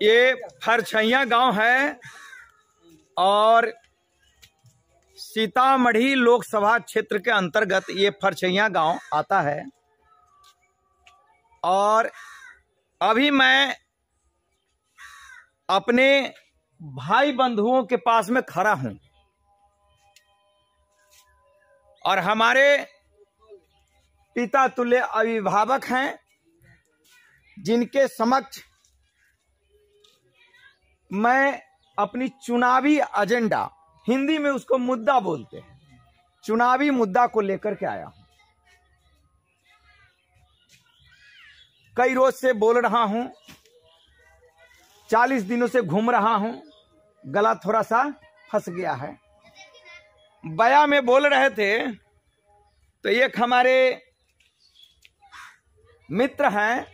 ये फरछैया गांव है और सीतामढ़ी लोकसभा क्षेत्र के अंतर्गत ये फरछैया गांव आता है। और अभी मैं अपने भाई बंधुओं के पास में खड़ा हूं और हमारे पिता तुल्य अभिभावक हैं, जिनके समक्ष मैं अपनी चुनावी एजेंडा, हिंदी में उसको मुद्दा बोलते हैं, चुनावी मुद्दा को लेकर के आया हूं। कई रोज से बोल रहा हूं, 40 दिनों से घूम रहा हूं, गला थोड़ा सा फंस गया है। बया में बोल रहे थे तो एक हमारे मित्र हैं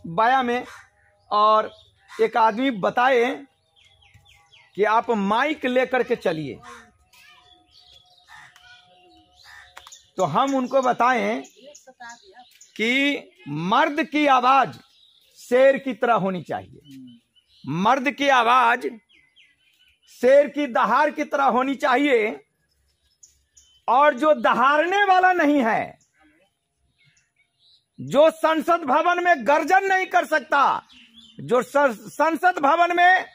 बया में, और एक आदमी बताए कि आप माइक लेकर के चलिए, तो हम उनको बताएं कि मर्द की आवाज शेर की तरह होनी चाहिए, मर्द की आवाज शेर की दहाड़ की तरह होनी चाहिए, और जो दहाड़ने वाला नहीं है, जो संसद भवन में गर्जन नहीं कर सकता, जो संसद भवन में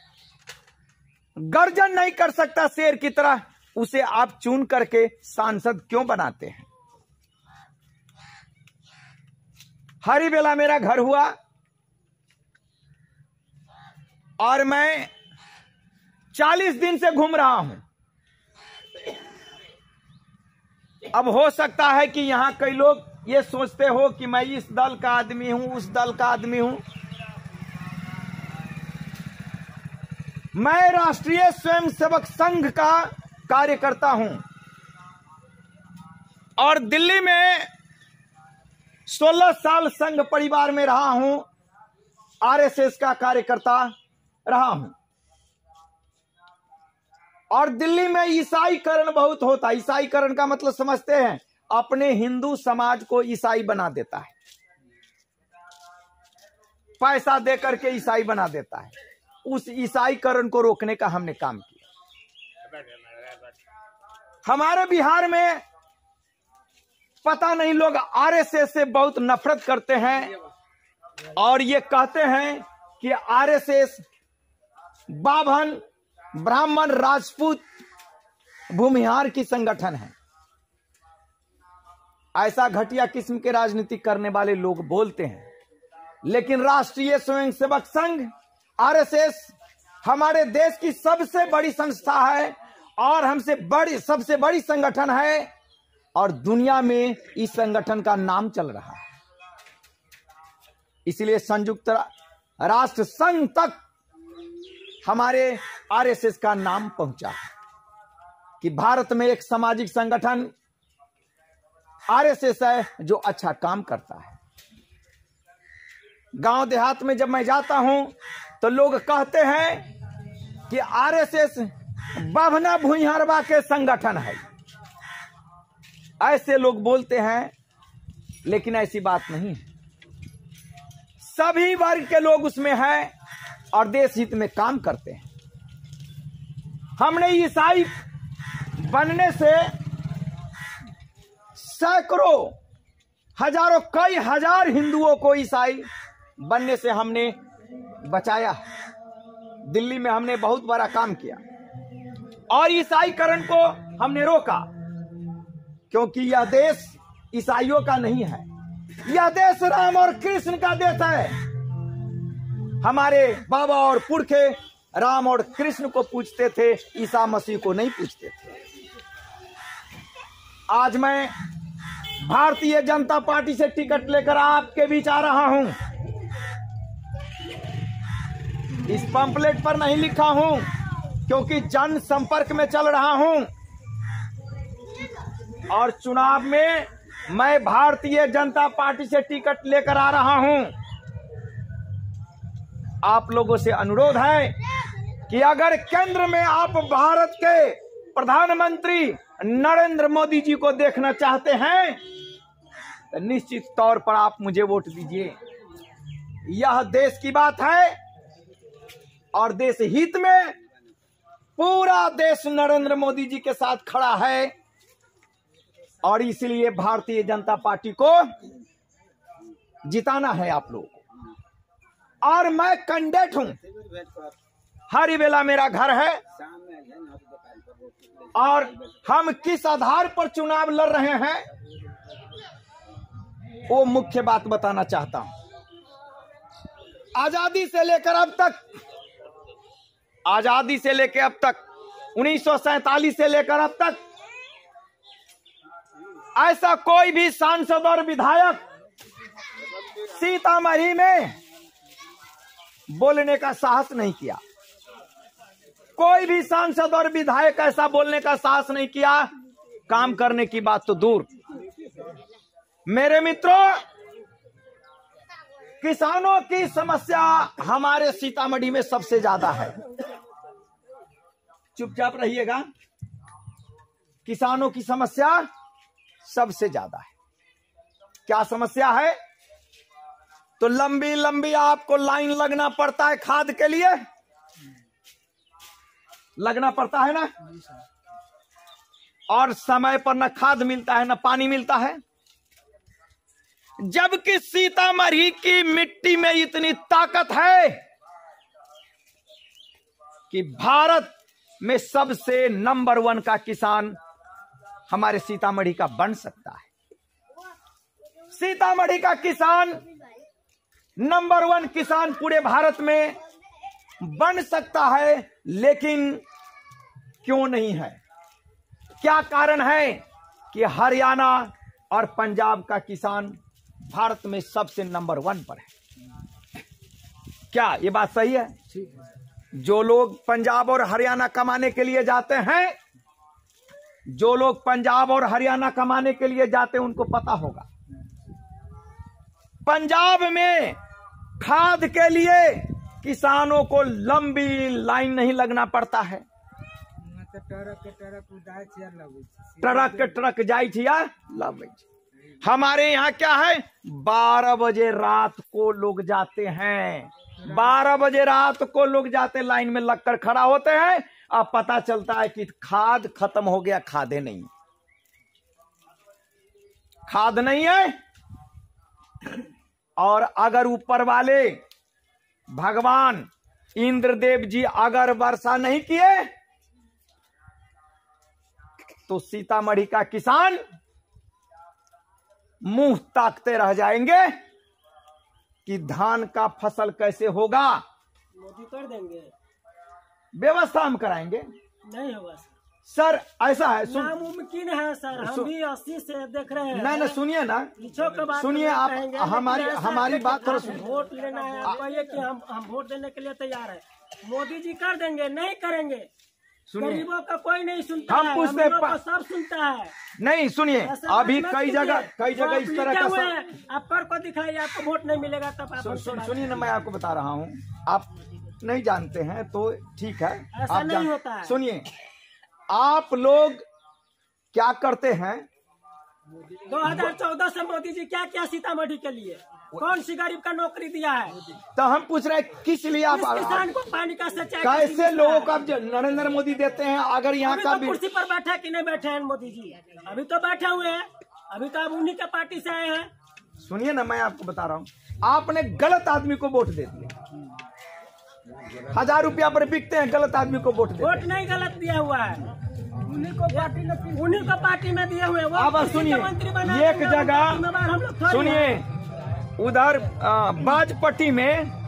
गर्जन नहीं कर सकता शेर की तरह, उसे आप चुन करके सांसद क्यों बनाते हैं। हरी बेला मेरा घर हुआ और मैं 40 दिन से घूम रहा हूं। अब हो सकता है कि यहां कई लोग ये सोचते हो कि मैं इस दल का आदमी हूं, उस दल का आदमी हूं। मैं राष्ट्रीय स्वयंसेवक संघ का कार्यकर्ता हूं और दिल्ली में 16 साल संघ परिवार में रहा हूं, आरएसएस का कार्यकर्ता रहा हूं। और दिल्ली में ईसाईकरण बहुत होता है। ईसाईकरण का मतलब समझते हैं, अपने हिंदू समाज को ईसाई बना देता है, पैसा देकर के ईसाई बना देता है। उस ईसाईकरण को रोकने का हमने काम किया। हमारे बिहार में पता नहीं, लोग आरएसएस से बहुत नफरत करते हैं और ये कहते हैं कि आरएसएस बाभन, ब्राह्मण, राजपूत, भूमिहार की संगठन है। ऐसा घटिया किस्म के राजनीति करने वाले लोग बोलते हैं, लेकिन राष्ट्रीय स्वयंसेवक संघ आरएसएस हमारे देश की सबसे बड़ी संस्था है और हमसे बड़ी, सबसे बड़ी संगठन है, और दुनिया में इस संगठन का नाम चल रहा है। इसलिए संयुक्त राष्ट्र संघ तक हमारे आरएसएस का नाम पहुंचा कि भारत में एक सामाजिक संगठन आरएसएस है जो अच्छा काम करता है। गांव देहात में जब मैं जाता हूं तो लोग कहते हैं कि आरएसएस बाभना भूइहारवा के संगठन है, ऐसे लोग बोलते हैं, लेकिन ऐसी बात नहीं है। सभी वर्ग के लोग उसमें हैं और देश हित में काम करते हैं। हमने ईसाई बनने से सैकड़ों, हजारों, कई हजार हिंदुओं को ईसाई बनने से हमने बचाया। दिल्ली में हमने बहुत बड़ा काम किया और ईसाईकरण को हमने रोका, क्योंकि यह देश ईसाइयों का नहीं है, यह देश राम और कृष्ण का देश है। हमारे बाबा और पुरखे राम और कृष्ण को पूजते थे, ईसा मसीह को नहीं पूजते थे। आज मैं भारतीय जनता पार्टी से टिकट लेकर आपके बीच आ रहा हूं। इस पंपलेट पर नहीं लिखा हूं, क्योंकि जन संपर्क में चल रहा हूं और चुनाव में मैं भारतीय जनता पार्टी से टिकट लेकर आ रहा हूं। आप लोगों से अनुरोध है कि अगर केंद्र में आप भारत के प्रधानमंत्री नरेंद्र मोदी जी को देखना चाहते हैं तो निश्चित तौर पर आप मुझे वोट दीजिए। यह देश की बात है और देश हित में पूरा देश नरेंद्र मोदी जी के साथ खड़ा है और इसलिए भारतीय जनता पार्टी को जिताना है आप लोग को। और मैं कैंडिडेट हूं, हरिबेला मेरा घर है और हम किस आधार पर चुनाव लड़ रहे हैं वो मुख्य बात बताना चाहता हूं। आजादी से लेकर अब तक 1947 से लेकर अब तक ऐसा कोई भी सांसद और विधायक सीतामढ़ी में बोलने का साहस नहीं किया। कोई भी सांसद और विधायक ऐसा बोलने का साहस नहीं किया, काम करने की बात तो दूर। मेरे मित्रों, किसानों की समस्या हमारे सीतामढ़ी में सबसे ज्यादा है। चुपचाप रहिएगा। किसानों की समस्या सबसे ज्यादा है। क्या समस्या है? तो लंबी लंबी आपको लाइन लगना पड़ता है खाद के लिए, लगना पड़ता है ना, और समय पर न खाद मिलता है न पानी मिलता है। जबकि सीतामढ़ी की मिट्टी में इतनी ताकत है कि भारत में सबसे नंबर 1 का किसान हमारे सीतामढ़ी का बन सकता है। सीतामढ़ी का किसान नंबर 1 किसान पूरे भारत में बन सकता है, लेकिन क्यों नहीं है? क्या कारण है कि हरियाणा और पंजाब का किसान भारत में सबसे नंबर 1 पर है? क्या ये बात सही है? जो लोग पंजाब और हरियाणा कमाने के लिए जाते हैं, जो लोग पंजाब और हरियाणा कमाने के लिए जाते हैं उनको पता होगा, पंजाब में खाद के लिए किसानों को लंबी लाइन नहीं लगना पड़ता है। ट्रक के ट्रक जाई थी या लगे। हमारे यहाँ क्या है, 12 बजे रात को लोग जाते हैं, 12 बजे रात को लोग जाते लाइन में लगकर खड़ा होते हैं। अब पता चलता है कि खाद खत्म हो गया, खादे नहीं, खाद नहीं है। और अगर ऊपर वाले भगवान इंद्रदेव जी अगर वर्षा नहीं किए तो सीतामढ़ी का किसान मुंह ताकते रह जाएंगे कि धान का फसल कैसे होगा। मोदी कर देंगे, व्यवस्था हम कराएंगे। नहीं होगा सर, ऐसा है, नामुमकिन है सर। हम भी 80 से देख रहे हैं। नहीं सुनिए ना, सुनिए आप हमारी बात थोड़ा सुनिए। वोट लेना है, आप कहिए कि हम वोट देने के लिए तैयार है। मोदी जी कर देंगे, नहीं करेंगे। गरीबों का कोई नहीं सुनता, हम पूछते सब सुनता है। नहीं सुनिए, अभी कई जगह इस तरह का आप कर को दिखाइए, आपको वोट नहीं मिलेगा तब आप सुनिए ना, मैं आपको बता रहा हूँ, आप नहीं जानते हैं तो ठीक है, ऐसा नहीं होता है। सुनिए, आप लोग क्या करते हैं? 2014 से मोदी जी क्या क्या सीतामढ़ी के लिए, कौन सी गरीब का नौकरी दिया है? तो हम पूछ रहे हैं किस लिए आप किसान को पानी का सच्चाई कैसे लोगों का नरेंद्र मोदी देते हैं? अगर यहाँ का तो कुर्सी पर बैठे कि नहीं बैठे हैं मोदी जी? अभी तो बैठे हुए हैं, अभी तो आप उन्हीं के पार्टी से आए हैं। सुनिए ना, मैं आपको बता रहा हूँ, आपने गलत आदमी को वोट दे दिया। 1000 रुपया पर बिकते हैं, गलत आदमी को वोट दे। वोट नहीं गलत दिया हुआ है, उन्हीं को पार्टी में दिए हुए। अब सुनिए, एक जगह सुनिए, उधर बाजपट्टी में,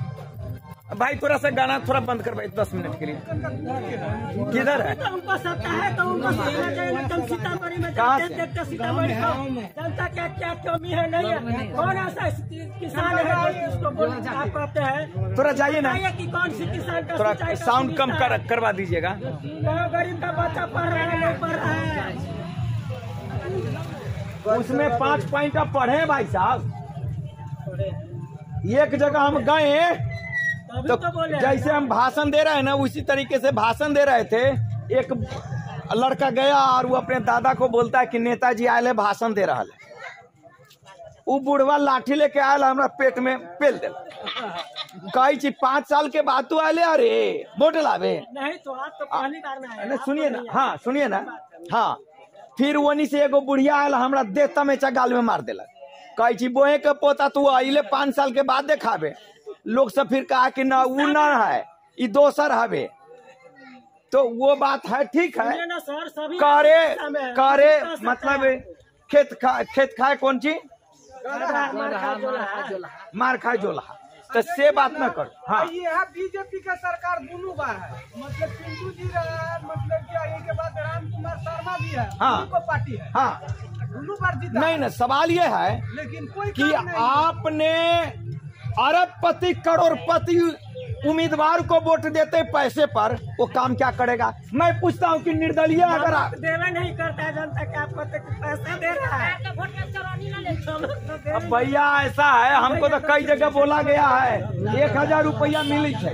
भाई थोड़ा सा गाना थोड़ा बंद कर भाई 10 मिनट के लिए। किधर है? उनको सत्ता है तो उनको सीतामढ़ी में देखते सीतामढ़ी जनता क्या क्या कमी है, नहीं है। कौन ऐसा किसान है जिसको आप कहते हैं? थोड़ा जाइए ना, कि कौन सी किसान का थोड़ा साउंड कम करवा दीजिएगा। गरीब का बच्चा पढ़ रहा है, नहीं पढ़ रहा है, उसमें 5 पॉइंट आप पढ़े भाई साहब। एक जगह हम गए तो जैसे हम भाषण दे रहे हैं ना, उसी तरीके से भाषण दे रहे थे। एक लड़का गया और वो अपने दादा को बोलता है कि नेताजी आए भाषण दे रहा है। वो बुढ़वा लाठी लेके आया, हमारा पेट में पेल दे। कई चीज 5 साल के बाद तो आले अरे वोट लावे नहीं तो आप तो पहली बार में आए। सुनिए ना, हाँ सुनिए ना, हाँ फिर वनी से एगो बुढ़िया आयल हमरा देता में गाल में मार देलक। कई चीज बोहे के पोता तू अले 5 साल के बाद देखावे, लोग सब फिर कहा कि ना वो ना है ये दोसर हवे, तो वो बात है ठीक है। ना सर, सभी करे मतलब खेत खाए कौन चीज मार खाए जोला, तो से बात न कर। हाँ ये है बीजेपी का सरकार दोनों बार है, मतलब पिंटू जी रहा, मतलब क्या के बाद राम कुमार शर्मा भी है, हाँ को पार्टी है, हाँ दोनों बार जीता। नहीं ना, सवाल ये है लेकिन कोई कि आपने अरबपति करोड़पति उम्मीदवार को वोट देते पैसे पर, वो काम क्या करेगा? मैं पूछता हूँ कि निर्दलीय अगर आप देवे नहीं करता है जनता के, आप पैसा दे रहा है। अब भैया ऐसा है, हमको तो कई जगह बोला गया है 1000 रुपया मिली है।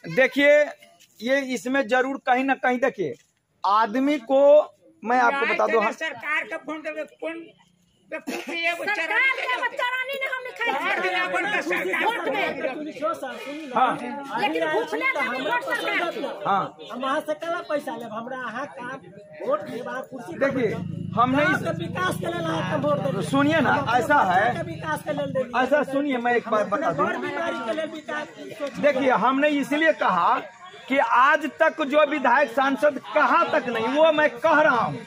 देखिए ये इसमें जरूर कहीं ना कहीं देखिए आदमी को मैं आपको बता दूं, सरकार का फोन करके कौन हम वहाँ से कला पैसा ले, हमरा अहाँ का वोट कुर्सी। देखिए हमने विकास के लिए वोट, सुनिए ना, ऐसा है, विकास के लिए ऐसा सुनिए मैं एक बात बता दूं। बीमारी के लिए विकास, देखिए हमने इसलिए कहा कि आज तक जो विधायक सांसद कहाँ तक नहीं, वो मैं कह रहा हूँ,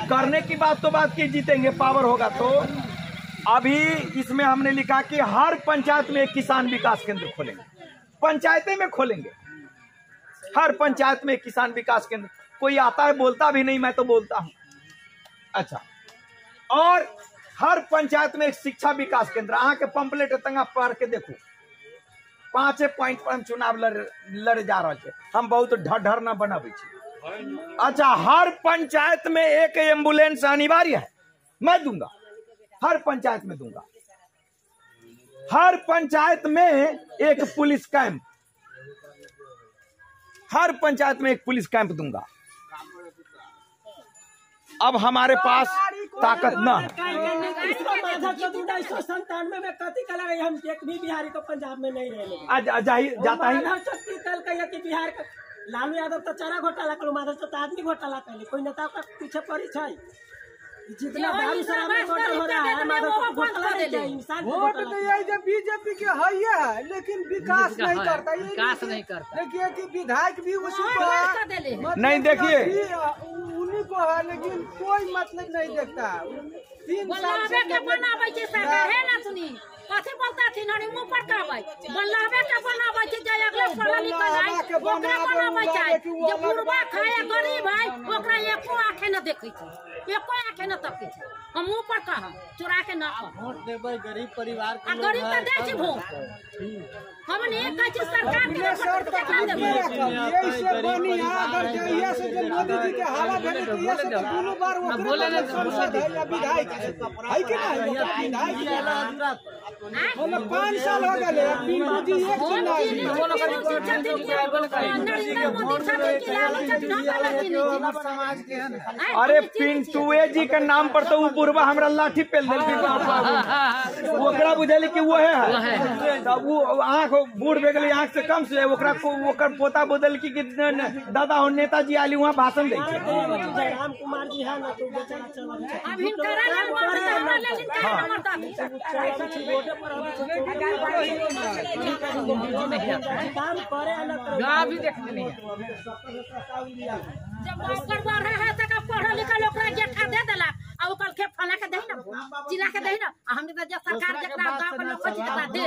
करने की बात तो बात की, जीतेंगे पावर होगा तो। अभी इसमें हमने लिखा कि हर पंचायत में एक किसान विकास केंद्र खोलेंगे, पंचायतें में खोलेंगे, हर पंचायत में एक किसान विकास केंद्र। कोई आता है बोलता भी नहीं, मैं तो बोलता हूँ। अच्छा, और हर पंचायत में एक शिक्षा विकास केंद्र। आहाँ के पंपलेट तंगा पढ़ के देखो, 5 पॉइंट पर हम चुनाव लड़ जा रहे थे, हम बहुत ढर न बनाबे छी। अच्छा, हर पंचायत में एक एम्बुलेंस अनिवार्य है, मैं दूंगा, हर पंचायत में दूंगा। हर पंचायत में एक पुलिस कैंप, हर पंचायत में एक पुलिस कैंप दूंगा। अब हमारे पास ताकत न है। 1997 में कथी कला रही, हम एक भी बिहारी को पंजाब में नहीं रहे। जाता ही कल कहिए कि बिहार का लालू यादव तो चारा घोटाला करो, माधव तो आदमी घोटाला कर, कोई नेता का पीछे पड़ी है। जितना दारू शराब में घोटाला हो रहा है, माधव को घोटाला नहीं चाहिए, इंसान वोट तो यही जब बीजेपी के है, लेकिन विकास नहीं करता, विकास नहीं करता। देखिए कि विधायक भी उसी को नहीं, देखिए उन्हीं को है, लेकिन कोई मतलब नहीं देखता। 3 साल से कथी बोलता थी ननी मुंह पर कहबै बल्लावे के बनाबै छै, जे अगले पढ़ा लिखल है ओकरा बनाबै छै, जे बुढ़वा खाए गरीब है ओकरा एको आंखे न देखै छै, एको आंखे न तकै छै। हम मुंह पर कहब, चोरा के न कह, वोट देबै गरीब परिवार के, गरीब त दै छै वोट। हमने कहै छै सरकार के वोट केतना देबै, यही से बनी है। अगर जहिया से जब मोदी जी के हवा भेले तो ये से दोनों बार वो सांसद है या विधायक है कि नहीं? विधायक मतलब 5 साल हो गए, पिंटू जी एक अरे पिंटुए जी के नाम पर तो वो बुढ़वा हमरा लाठी पेल दिल, ओकरा बुझल कि वो है, तब वो आँख बूढ़ भे गई, आँख से कम से ओकरा ओकर पोता बोदल की दादा हो नेताजी आली वहाँ भाषण दे। राम कुमार जी है ना, तो बेचारा भी देखते नहीं जब करवा रहे हैं तो पढ़ा लिखा लोग जेठा दे देला आ ओकर के फला के दही ना, जिला के दही ना, हम तो जे सरकार जेकरा गांव के लोग को जेकरा दे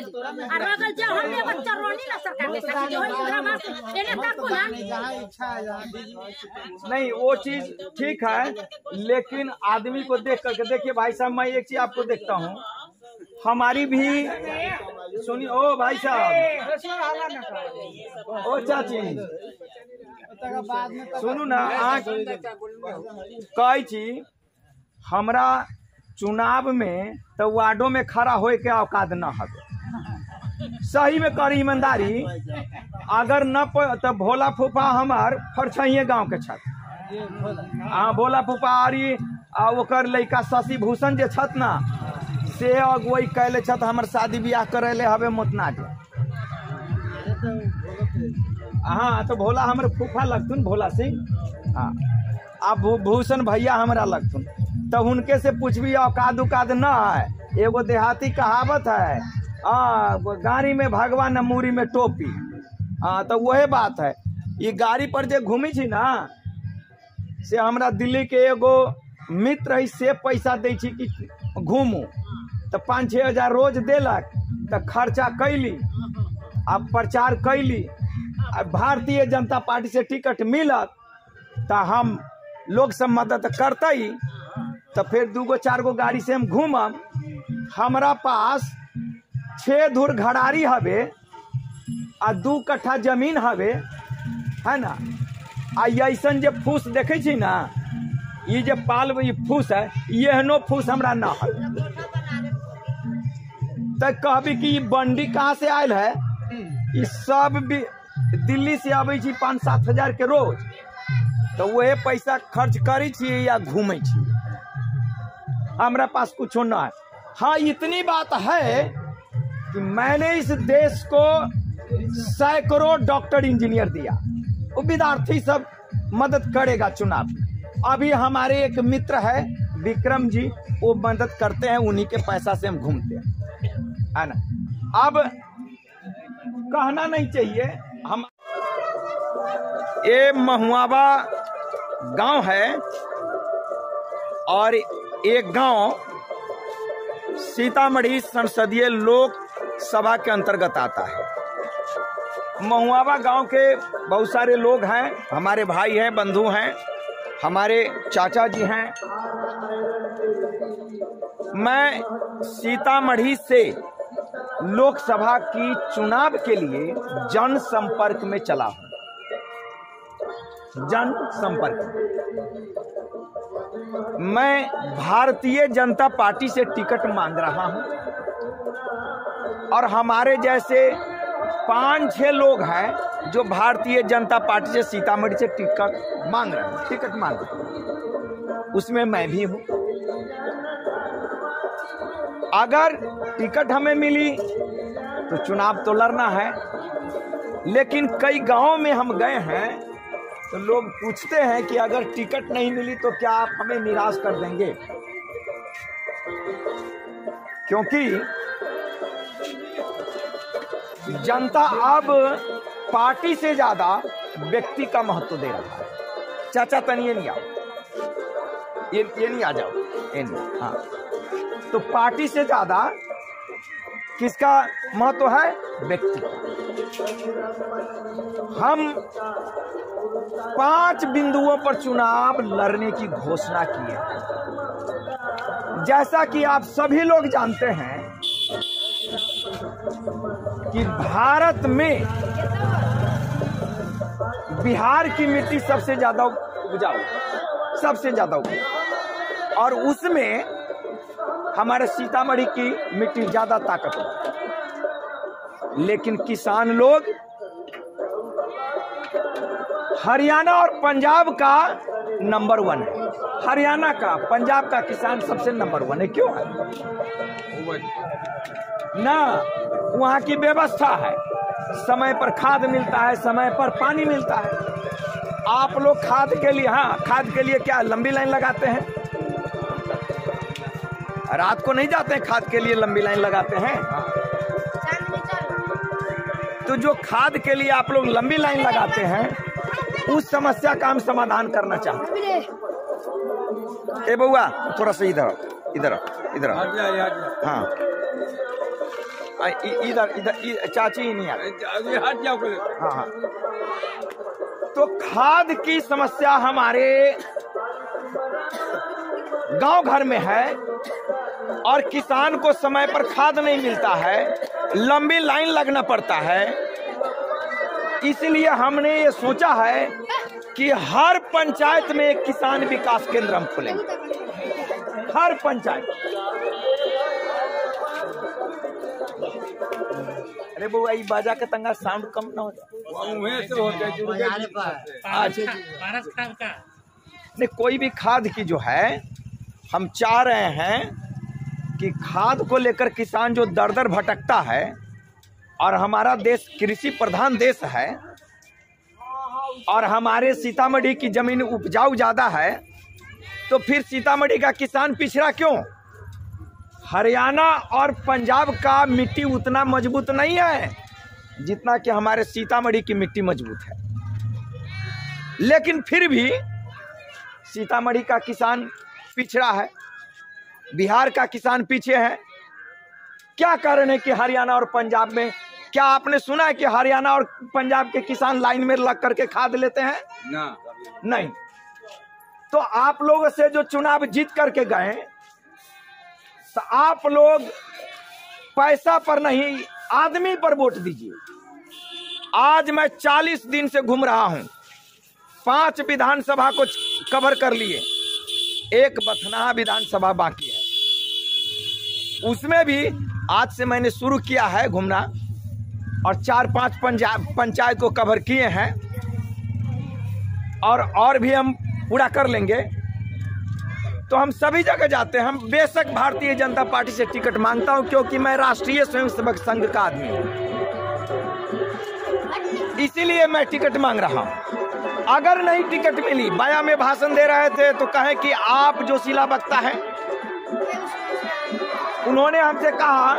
आ रगल जे हमने बच्चा रोनी ना सरकार दे सकी, जो इंदिरा एने तक ना नहीं, वो चीज ठीक है, लेकिन आदमी को देख करके देखिए भाई साहब, मैं एक चीज आपको देखता हूँ, हमारी भी सुनिए ओ भाई साहब, ओ चाची सुनू ना, कही छी हमरा चुनाव में तो वार्डो में खड़ा होए के औकात न हवे। सही में करी ईमानदारी, अगर न तो भोला फूफा हमार फरछइये गांव के छत। हाँ भोला फूफा आरी ओकर लड़का शशि भूषण जे छत ना, से अगुवाई कैले छत हमर शादी ब्याह करे हवे मोतना के। हाँ तो भोला हमर फूफा लगतुन, भोला सिंह। हाँ अब भूषण भैया हमरा लगतुन, तो उनके से पूछबी औकात उकाद न है। एगो देहाती कहावत है, गाड़ी में भगवान मूरी में टोपी। हाँ तो वही बात है। ये गाड़ी पर जे घूमी छी ना, से हमरा दिल्ली के एगो मित्र है, से पैसा दे छी कि घूमू, तो 5-6 हजार रोज देलक, तो खर्चा कैली, अब प्रचार कैली। अब भारतीय जनता पार्टी से टिकट मिलत तो हम लोग सब मदद करते, तो फिर 2-4 गो गाड़ी से हम घूमम। हमरा पास 6 धुर घड़ारी हवे आ 2 कट्ठा जमीन हवे, है ना। आ ऐसन जे फूस देखे छी ना, ये जे पाल फूस है, एहनो फूस हमरा ना है। तो कहबी कि ये बंडी कहाँ से आयल है, ये सब भी दिल्ली से आवे छी 5-7 हजार के रोज, तो वही पैसा खर्च करी छी या घूमे छी, हमरा पास कुछो ना है। हाँ इतनी बात है कि मैंने इस देश को सैकड़ों डॉक्टर इंजीनियर दिया, वो विद्यार्थी सब मदद करेगा चुनाव में। अभी हमारे एक मित्र है विक्रम जी, वो मदद करते हैं, उन्हीं के पैसा से हम घूमते हैं, है ना। अब कहना नहीं चाहिए हम, ये महुआवा गांव है और एक गांव सीतामढ़ी संसदीय लोक सभा के अंतर्गत आता है। महुआवा गांव के बहुत सारे लोग हैं, हमारे भाई हैं, बंधु हैं, हमारे चाचा जी हैं। मैं सीतामढ़ी से लोकसभा की चुनाव के लिए जनसंपर्क में चला हूं। जनसंपर्क, मैं भारतीय जनता पार्टी से टिकट मांग रहा हूं और हमारे जैसे 5-6 लोग हैं जो भारतीय जनता पार्टी से सीतामढ़ी से टिकट मांग रहे हैं, टिकट मांग रहे हैं, उसमें मैं भी हूं। अगर टिकट हमें मिली तो चुनाव तो लड़ना है, लेकिन कई गांवों में हम गए हैं तो लोग पूछते हैं कि अगर टिकट नहीं मिली तो क्या आप हमें निराश कर देंगे, क्योंकि जनता अब पार्टी से ज्यादा व्यक्ति का महत्व दे रहा है। चाचा तन ये नहीं आओ, ये नहीं आ जाओ, ये नहीं। हाँ तो पार्टी से ज्यादा किसका महत्व है? व्यक्ति। हम 5 बिंदुओं पर चुनाव लड़ने की घोषणा की है। जैसा कि आप सभी लोग जानते हैं कि भारत में बिहार की मिट्टी सबसे ज्यादा उपजाऊ, सबसे ज्यादा उपजाऊ, और उसमें हमारे सीतामढ़ी की मिट्टी ज्यादा ताकतवर। लेकिन किसान लोग हरियाणा और पंजाब का नंबर 1 है। हरियाणा का, पंजाब का किसान सबसे नंबर 1 है। क्यों है ना? वहां की व्यवस्था है, समय पर खाद मिलता है, समय पर पानी मिलता है। आप लोग खाद के लिए, हाँ खाद के लिए क्या लंबी लाइन लगाते हैं? रात को नहीं जाते हैं खाद के लिए, लंबी लाइन लगाते हैं। तो जो खाद के लिए आप लोग लंबी लाइन लगाते हैं, उस समस्या का हम समाधान करना चाहते हैं। ए बउआ थोड़ा सा इधर इधर इधर, हाँ इधर इधर, चाची ही नहीं आ रही, हट जाओ। हाँ हाँ, तो खाद की समस्या हमारे गांव घर में है और किसान को समय पर खाद नहीं मिलता है। लंबी लाइन लगना पड़ता है। इसलिए हमने ये सोचा है कि हर पंचायत में एक किसान विकास केंद्र हम खोलेंगे, हर पंचायत। अरे बउआ ये बाजा का तंगा साउंड कम ना हो जाए। नहीं, कोई भी खाद की जो है हम चाह रहे हैं कि खाद को लेकर किसान जो दर दर भटकता है, और हमारा देश कृषि प्रधान देश है, और हमारे सीतामढ़ी की जमीन उपजाऊ ज्यादा है, तो फिर सीतामढ़ी का किसान पिछड़ा क्यों? हरियाणा और पंजाब का मिट्टी उतना मजबूत नहीं है जितना कि हमारे सीतामढ़ी की मिट्टी मजबूत है। लेकिन फिर भी सीतामढ़ी का किसान पिछड़ा है, बिहार का किसान पीछे है। क्या कारण है कि हरियाणा और पंजाब में, क्या आपने सुना है कि हरियाणा और पंजाब के किसान लाइन में लग करके खाद लेते हैं? नहीं। तो आप लोग से जो चुनाव जीत करके गए, तो आप लोग पैसा पर नहीं आदमी पर वोट दीजिए। आज मैं 40 दिन से घूम रहा हूं, 5 विधानसभा को कवर कर लिए, एक बथनाहा विधानसभा बाकी है। उसमें भी आज से मैंने शुरू किया है घूमना, और 4-5 पंचायत को कवर किए हैं, और भी हम पूरा कर लेंगे। तो हम सभी जगह जाते हैं। हम बेशक भारतीय जनता पार्टी से टिकट मांगता हूं, क्योंकि मैं राष्ट्रीय स्वयंसेवक संघ का आदमी हूं, इसीलिए मैं टिकट मांग रहा हूं। अगर नहीं टिकट मिली, बाया में भाषण दे रहे थे तो कहे कि आप जोशीला वक्ता है। उन्होंने हमसे कहा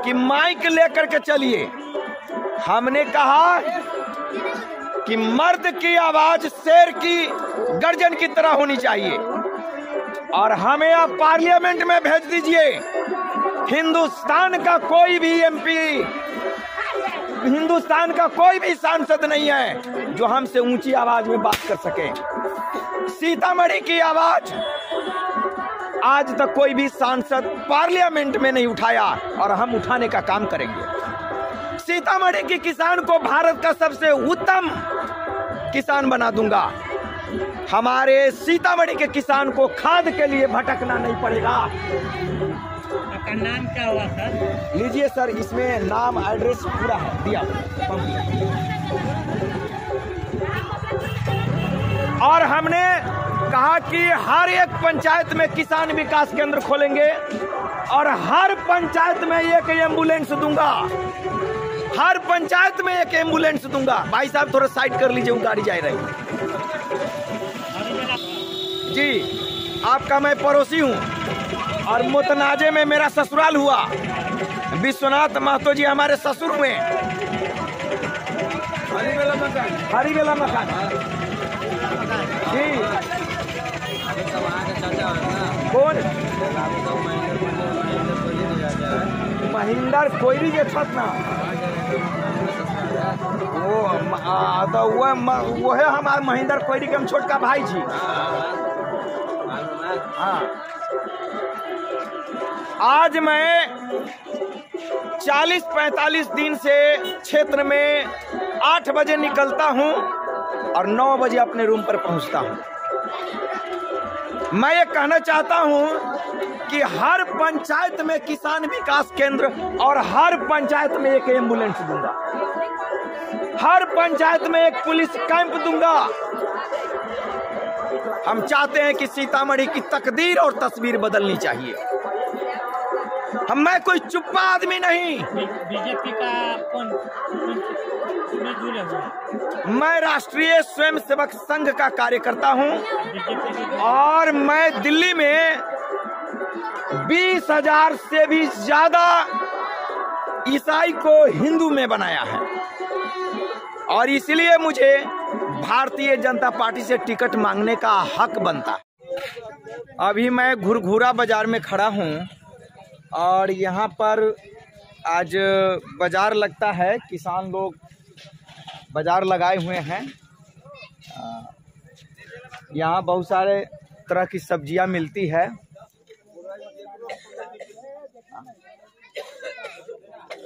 कि माइक लेकर के चलिए। हमने कहा कि मर्द की आवाज शेर की गर्जन की तरह होनी चाहिए, और हमें आप पार्लियामेंट में भेज दीजिए। हिंदुस्तान का कोई भी एमपी, हिंदुस्तान का कोई भी सांसद नहीं है जो हमसे ऊंची आवाज में बात कर सके। सीतामढ़ी की आवाज आज तक कोई भी सांसद पार्लियामेंट में नहीं उठाया, और हम उठाने का काम करेंगे। सीतामढ़ी के किसान को भारत का सबसे उत्तम किसान बना दूंगा। हमारे सीतामढ़ी के किसान को खाद के लिए भटकना नहीं पड़ेगा। आपका नाम क्या हुआ सर? लीजिए सर, इसमें नाम एड्रेस पूरा है दिया। और हमने कहा कि हर एक पंचायत में किसान विकास केंद्र खोलेंगे, और हर पंचायत में एक एम्बुलेंस दूंगा। हर पंचायत में एक एम्बुलेंस दूंगा। भाई साहब थोड़ा साइड कर लीजिए, वो गाड़ी जा रही जी। आपका मैं पड़ोसी हूँ, और मुतनाजे में मेरा ससुराल हुआ। विश्वनाथ महतो जी हमारे ससुर हुए। हरीवेला मकान जी। कौन? महेंद्र कोयरी जे छत ना, वो है हमारे महेंद्र कोयरी के हम छोटका भाई जी। हाँ, आज मैं 40-45 दिन से क्षेत्र में 8 बजे निकलता हूं और 9 बजे अपने रूम पर पहुंचता हूं। मैं ये कहना चाहता हूं कि हर पंचायत में किसान विकास केंद्र, और हर पंचायत में एक एम्बुलेंस दूंगा। हर पंचायत में एक पुलिस कैंप दूंगा। हम चाहते हैं कि सीतामढ़ी की तकदीर और तस्वीर बदलनी चाहिए। मैं कोई चुप्पा आदमी नहीं। बीजेपी का कौन जुड़े हुए? मैं राष्ट्रीय स्वयंसेवक संघ का कार्यकर्ता हूं, और मैं दिल्ली में 20,000 से भी ज्यादा ईसाई को हिंदू में बनाया है, और इसलिए मुझे भारतीय जनता पार्टी से टिकट मांगने का हक बनता है। अभी मैं घुरघुरा बाजार में खड़ा हूं, और यहाँ पर आज बाजार लगता है। किसान लोग बाजार लगाए हुए हैं। यहाँ बहुत सारे तरह की सब्जियां मिलती है।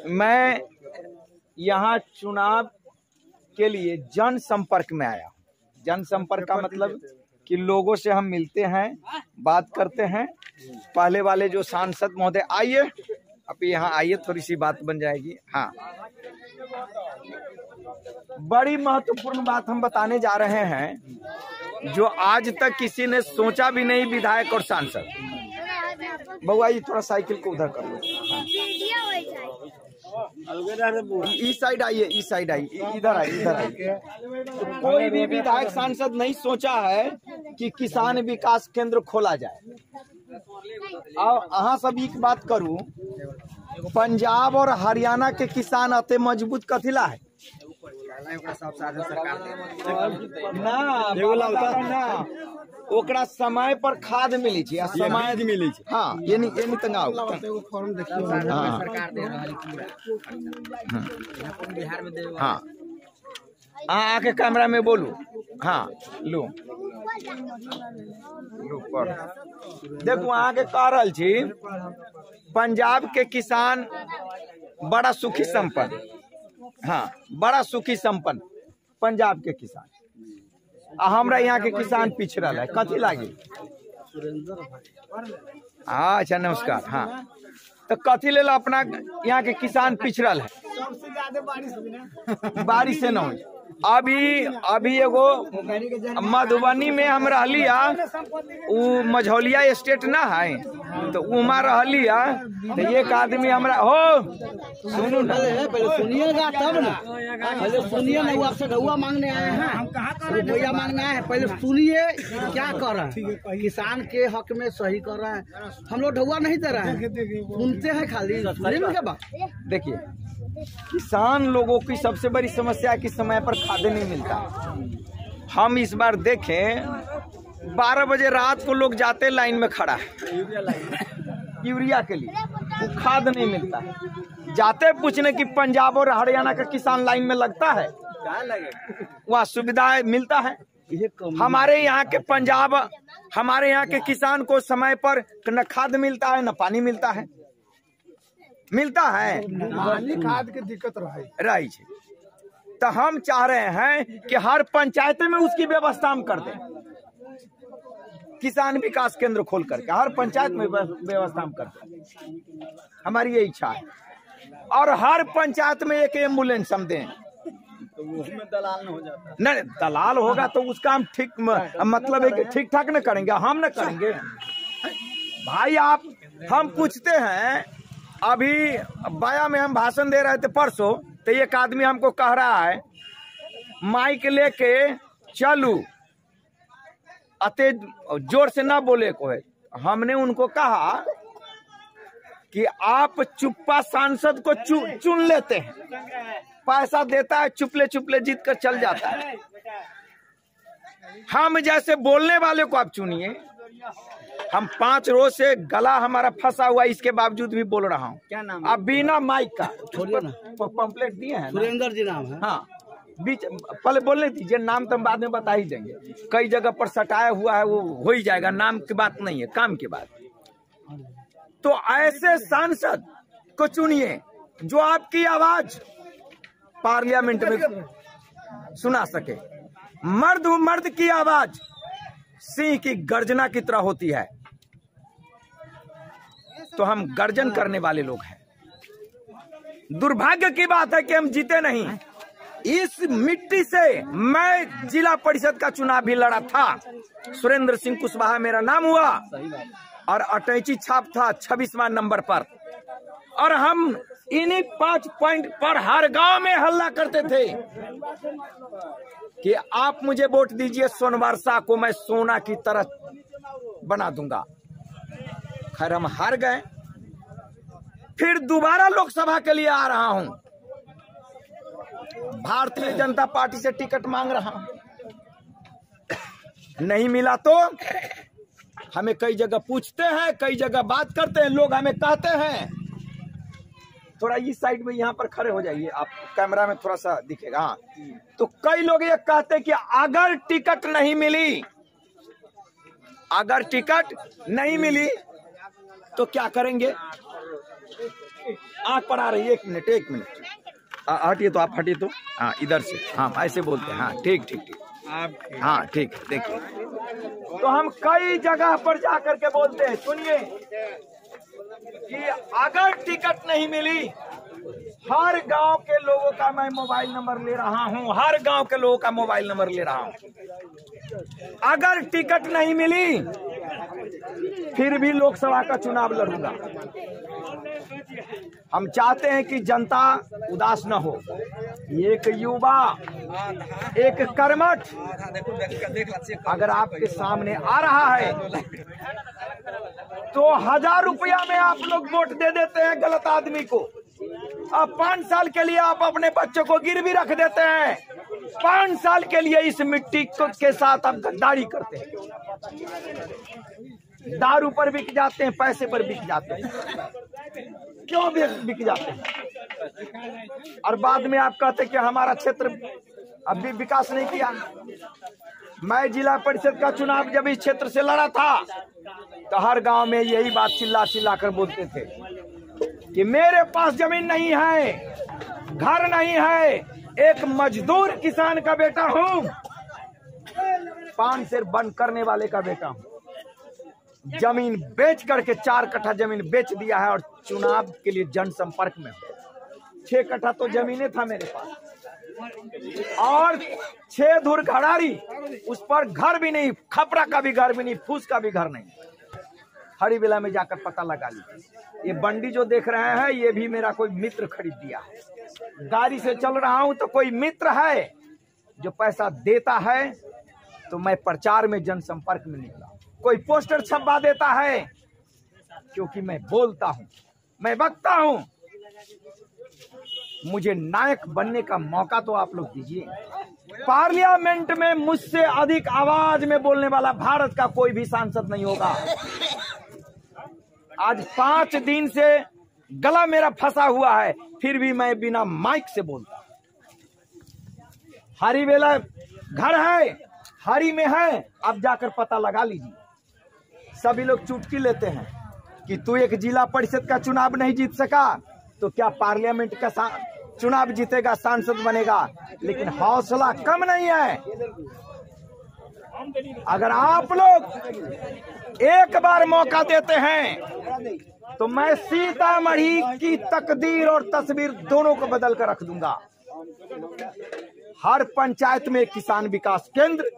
मैं यहाँ चुनाव के लिए जनसंपर्क में आया। जनसंपर्क का मतलब कि लोगों से हम मिलते हैं, बात करते हैं। पहले वाले जो सांसद महोदय, आइए अब यहाँ आइए, थोड़ी सी बात बन जाएगी। हाँ, बड़ी महत्वपूर्ण बात हम बताने जा रहे हैं जो आज तक किसी ने सोचा भी नहीं, विधायक और सांसद। बउआ ये थोड़ा साइकिल को उधर कर लो। इस साइड आइए, इस साइड आइए, इधर आइए, इधर आइए। तो कोई भी विधायक सांसद नहीं सोचा है कि किसान विकास केंद्र खोला जाए। और अहाँ सब एक बात करूं, पंजाब और हरियाणा के किसान अते मजबूत कथिला है ना, ओकरा समय पर खाद मिली छे, समय मिली छे। हाँ, ये नहीं तंगाओ। हाँ, आके कैमरा में बोलू। हाँ, लो पर देखो, आके कह रहल छी, पंजाब के किसान बड़ा सुखी संपन्न। हाँ, बड़ा सुखी संपन्न पंजाब के किसान। हमरा यहाँ के किसान पिछड़ल है, कथी लागी? हाँ, अच्छा नमस्कार। हाँ, तो कथी ले ला अपना यहाँ के किसान पिछड़ल है? सबसे ज्यादा बारिश से न हो। अभी एगो मधुबनी में हम रहलिया, उ मझौलिया स्टेट ना है, तो उमा रहलिया, तो एक आदमी हमरा हो सुनू ना, पहले सुनिएगा तब ना, पहले सुनिए ना। वो आपसे ढौआ मांगने आए हैं, रुपया मांगने आए हैं, पहले सुनिए क्या कर रहे हैं। किसान के हक में सही कर रहे हैं, हम लोग ढौआ नहीं दे रहे हैं, सुनते हैं खाली। क्या बात? देखिए, किसान लोगों की सबसे बड़ी समस्या है कि समय पर खाद नहीं मिलता। हम इस बार देखें, 12 बजे रात को लोग जाते लाइन में खड़ा है यूरिया के लिए, वो खाद नहीं मिलता है। जाते पूछने कि पंजाब और हरियाणा का किसान लाइन में लगता है, वहाँ सुविधा मिलता है। हमारे यहाँ के पंजाब, हमारे यहाँ के किसान को समय पर न खाद मिलता है, न पानी मिलता है। पानी खाद की दिक्कत रही है। तो हम चाह रहे हैं कि हर पंचायत में उसकी व्यवस्था हम कर दें, किसान विकास केंद्र खोल करके हर पंचायत में व्यवस्था हम कर दें। हमारी ये इच्छा है। और हर पंचायत में एक एम्बुलेंस हम दें। तो उसमें दलाल न हो जाता। नहीं, दलाल होगा तो उसका हम ठीक मतलब है कि ठीक ठाक न करेंगे, हम न करेंगे भाई। आप हम पूछते हैं, अभी बाया में हम भाषण दे रहे थे परसों, तो एक आदमी हमको कह रहा है माइक लेके चलू, अते जोर से ना बोले को है। हमने उनको कहा कि आप चुप्पा सांसद को चुन लेते हैं, पैसा देता है, चुपले चुपले जीत कर चल जाता है। हम जैसे बोलने वाले को आप चुनिए। हम 5 रोज से गला हमारा फंसा हुआ, इसके बावजूद भी बोल रहा हूँ। क्या नाम? अब बिना माइक का पंपलेट दिए हैं, सुरेंद्र जी नाम है। हाँ, बीच पहले बोलने दीजिए, नाम तो हम बाद में बता ही देंगे। कई जगह पर सटाया हुआ है, वो हो ही जाएगा। नाम की बात नहीं है, काम की बात। तो ऐसे सांसद को चुनिए जो आपकी आवाज पार्लियामेंट में सुना सके। मर्द की आवाज सिंह की गर्जना की तरह होती है, तो हम गर्जन करने वाले लोग हैं। दुर्भाग्य की बात है कि हम जीते नहीं। इस मिट्टी से मैं जिला परिषद का चुनाव भी लड़ा था। सुरेंद्र सिंह कुशवाहा मेरा नाम हुआ और अटैची छाप था 26वां नंबर पर। और हम इन्हीं 5 पॉइंट पर हर गांव में हल्ला करते थे कि आप मुझे वोट दीजिए, सोनवर्षा को मैं सोना की तरह बना दूंगा। खैर हम हार गए। फिर दोबारा लोकसभा के लिए आ रहा हूं, भारतीय जनता पार्टी से टिकट मांग रहा हूं। नहीं मिला तो हमें कई जगह पूछते हैं, कई जगह बात करते हैं, लोग हमें कहते हैं। थोड़ा इस साइड में यहाँ पर खड़े हो जाइए, आप कैमरा में थोड़ा सा दिखेगा। हाँ, तो कई लोग ये कहते हैं कि अगर टिकट नहीं मिली, अगर टिकट नहीं मिली तो क्या करेंगे? आंख पर आ रही है, 1 मिनट 1 मिनट, हटिए तो आप, हटिए तो, हाँ इधर से, हाँ ऐसे बोलते हैं, हाँ ठीक ठीक ठीक, हाँ ठीक है। देखिए तो हम कई जगह पर जाकर के बोलते हैं, सुनिए कि अगर टिकट नहीं मिली, हर गांव के लोगों का मैं मोबाइल नंबर ले रहा हूं, हर गांव के लोगों का मोबाइल नंबर ले रहा हूं। अगर टिकट नहीं मिली फिर भी लोकसभा का चुनाव लड़ूंगा। हम चाहते हैं कि जनता उदास न हो। एक युवा, एक कर्मठ अगर आपके सामने आ रहा है तो 1000 रुपया में आप लोग वोट दे देते हैं गलत आदमी को। अब 5 साल के लिए आप अपने बच्चों को गिरवी रख देते हैं। 5 साल के लिए इस मिट्टी के साथ आप गद्दारी करते हैं। दारू पर बिक जाते हैं, पैसे पर बिक जाते हैं। क्यों बिक जाते हैं? और बाद में आप कहते हैं कि हमारा क्षेत्र अब भी विकास नहीं किया। मैं जिला परिषद का चुनाव जब इस क्षेत्र से लड़ा था तो हर गांव में यही बात चिल्ला चिल्ला कर बोलते थे कि मेरे पास जमीन नहीं है, घर नहीं है, एक मजदूर किसान का बेटा हूं, पान से बंद करने वाले का बेटा हूं। जमीन बेच करके 4 कट्ठा जमीन बेच दिया है और चुनाव के लिए जनसंपर्क में 6 कट्ठा तो जमीनें था मेरे पास और 6 धुर घड़ारी, उस पर घर भी नहीं, खपरा का भी घर भी नहीं, फूस का भी घर नहीं। हरी बेला में जाकर पता लगा लीजिए। ये बंडी जो देख रहे हैं ये भी मेरा कोई मित्र खरीद दिया है। गाड़ी से चल रहा हूं तो कोई मित्र है जो पैसा देता है तो मैं प्रचार में जनसंपर्क में निकला। कोई पोस्टर छपवा देता है क्योंकि मैं बोलता हूं, मैं वक्ता हूं। मुझे नायक बनने का मौका तो आप लोग दीजिए। पार्लियामेंट में मुझसे अधिक आवाज में बोलने वाला भारत का कोई भी सांसद नहीं होगा। आज 5 दिन से गला मेरा फंसा हुआ है, फिर भी मैं बिना माइक से बोलता। हरी बेला घर है, हरी में है, अब जाकर पता लगा लीजिए। सभी लोग चुटकी लेते हैं कि तू एक जिला परिषद का चुनाव नहीं जीत सका तो क्या पार्लियामेंट का चुनाव जीतेगा, सांसद बनेगा। लेकिन हौसला कम नहीं है। अगर आप लोग एक बार मौका देते हैं तो मैं सीतामढ़ी की तकदीर और तस्वीर दोनों को बदल कर रख दूंगा। हर पंचायत में एक किसान विकास केंद्र,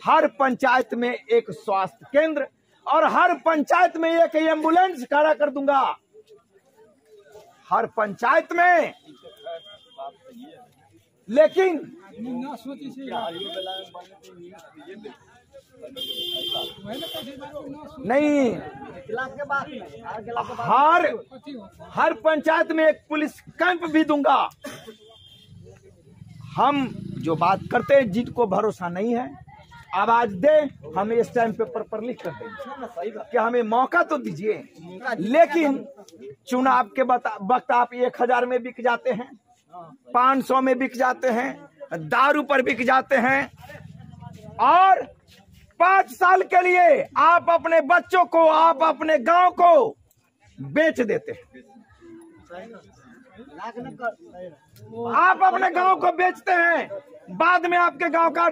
हर पंचायत में एक स्वास्थ्य केंद्र और हर पंचायत में एक एम्बुलेंस खड़ा कर दूंगा। हर पंचायत में। लेकिन नहीं, हर पंचायत में एक पुलिस कैंप भी दूंगा। हम जो बात करते हैं, जिनको भरोसा नहीं है आवाज दे, हम इस टाइम पेपर पर लिख कर देंगे कि हमें मौका तो दीजिए। लेकिन चुनाव के वक्त आप 1000 में बिक जाते हैं, 500 में बिक जाते हैं, दारू पर बिक जाते हैं और 5 साल के लिए आप अपने बच्चों को, आप अपने गांव को बेच देते हैं। आप अपने गांव को बेचते हैं, बाद में आपके गांव का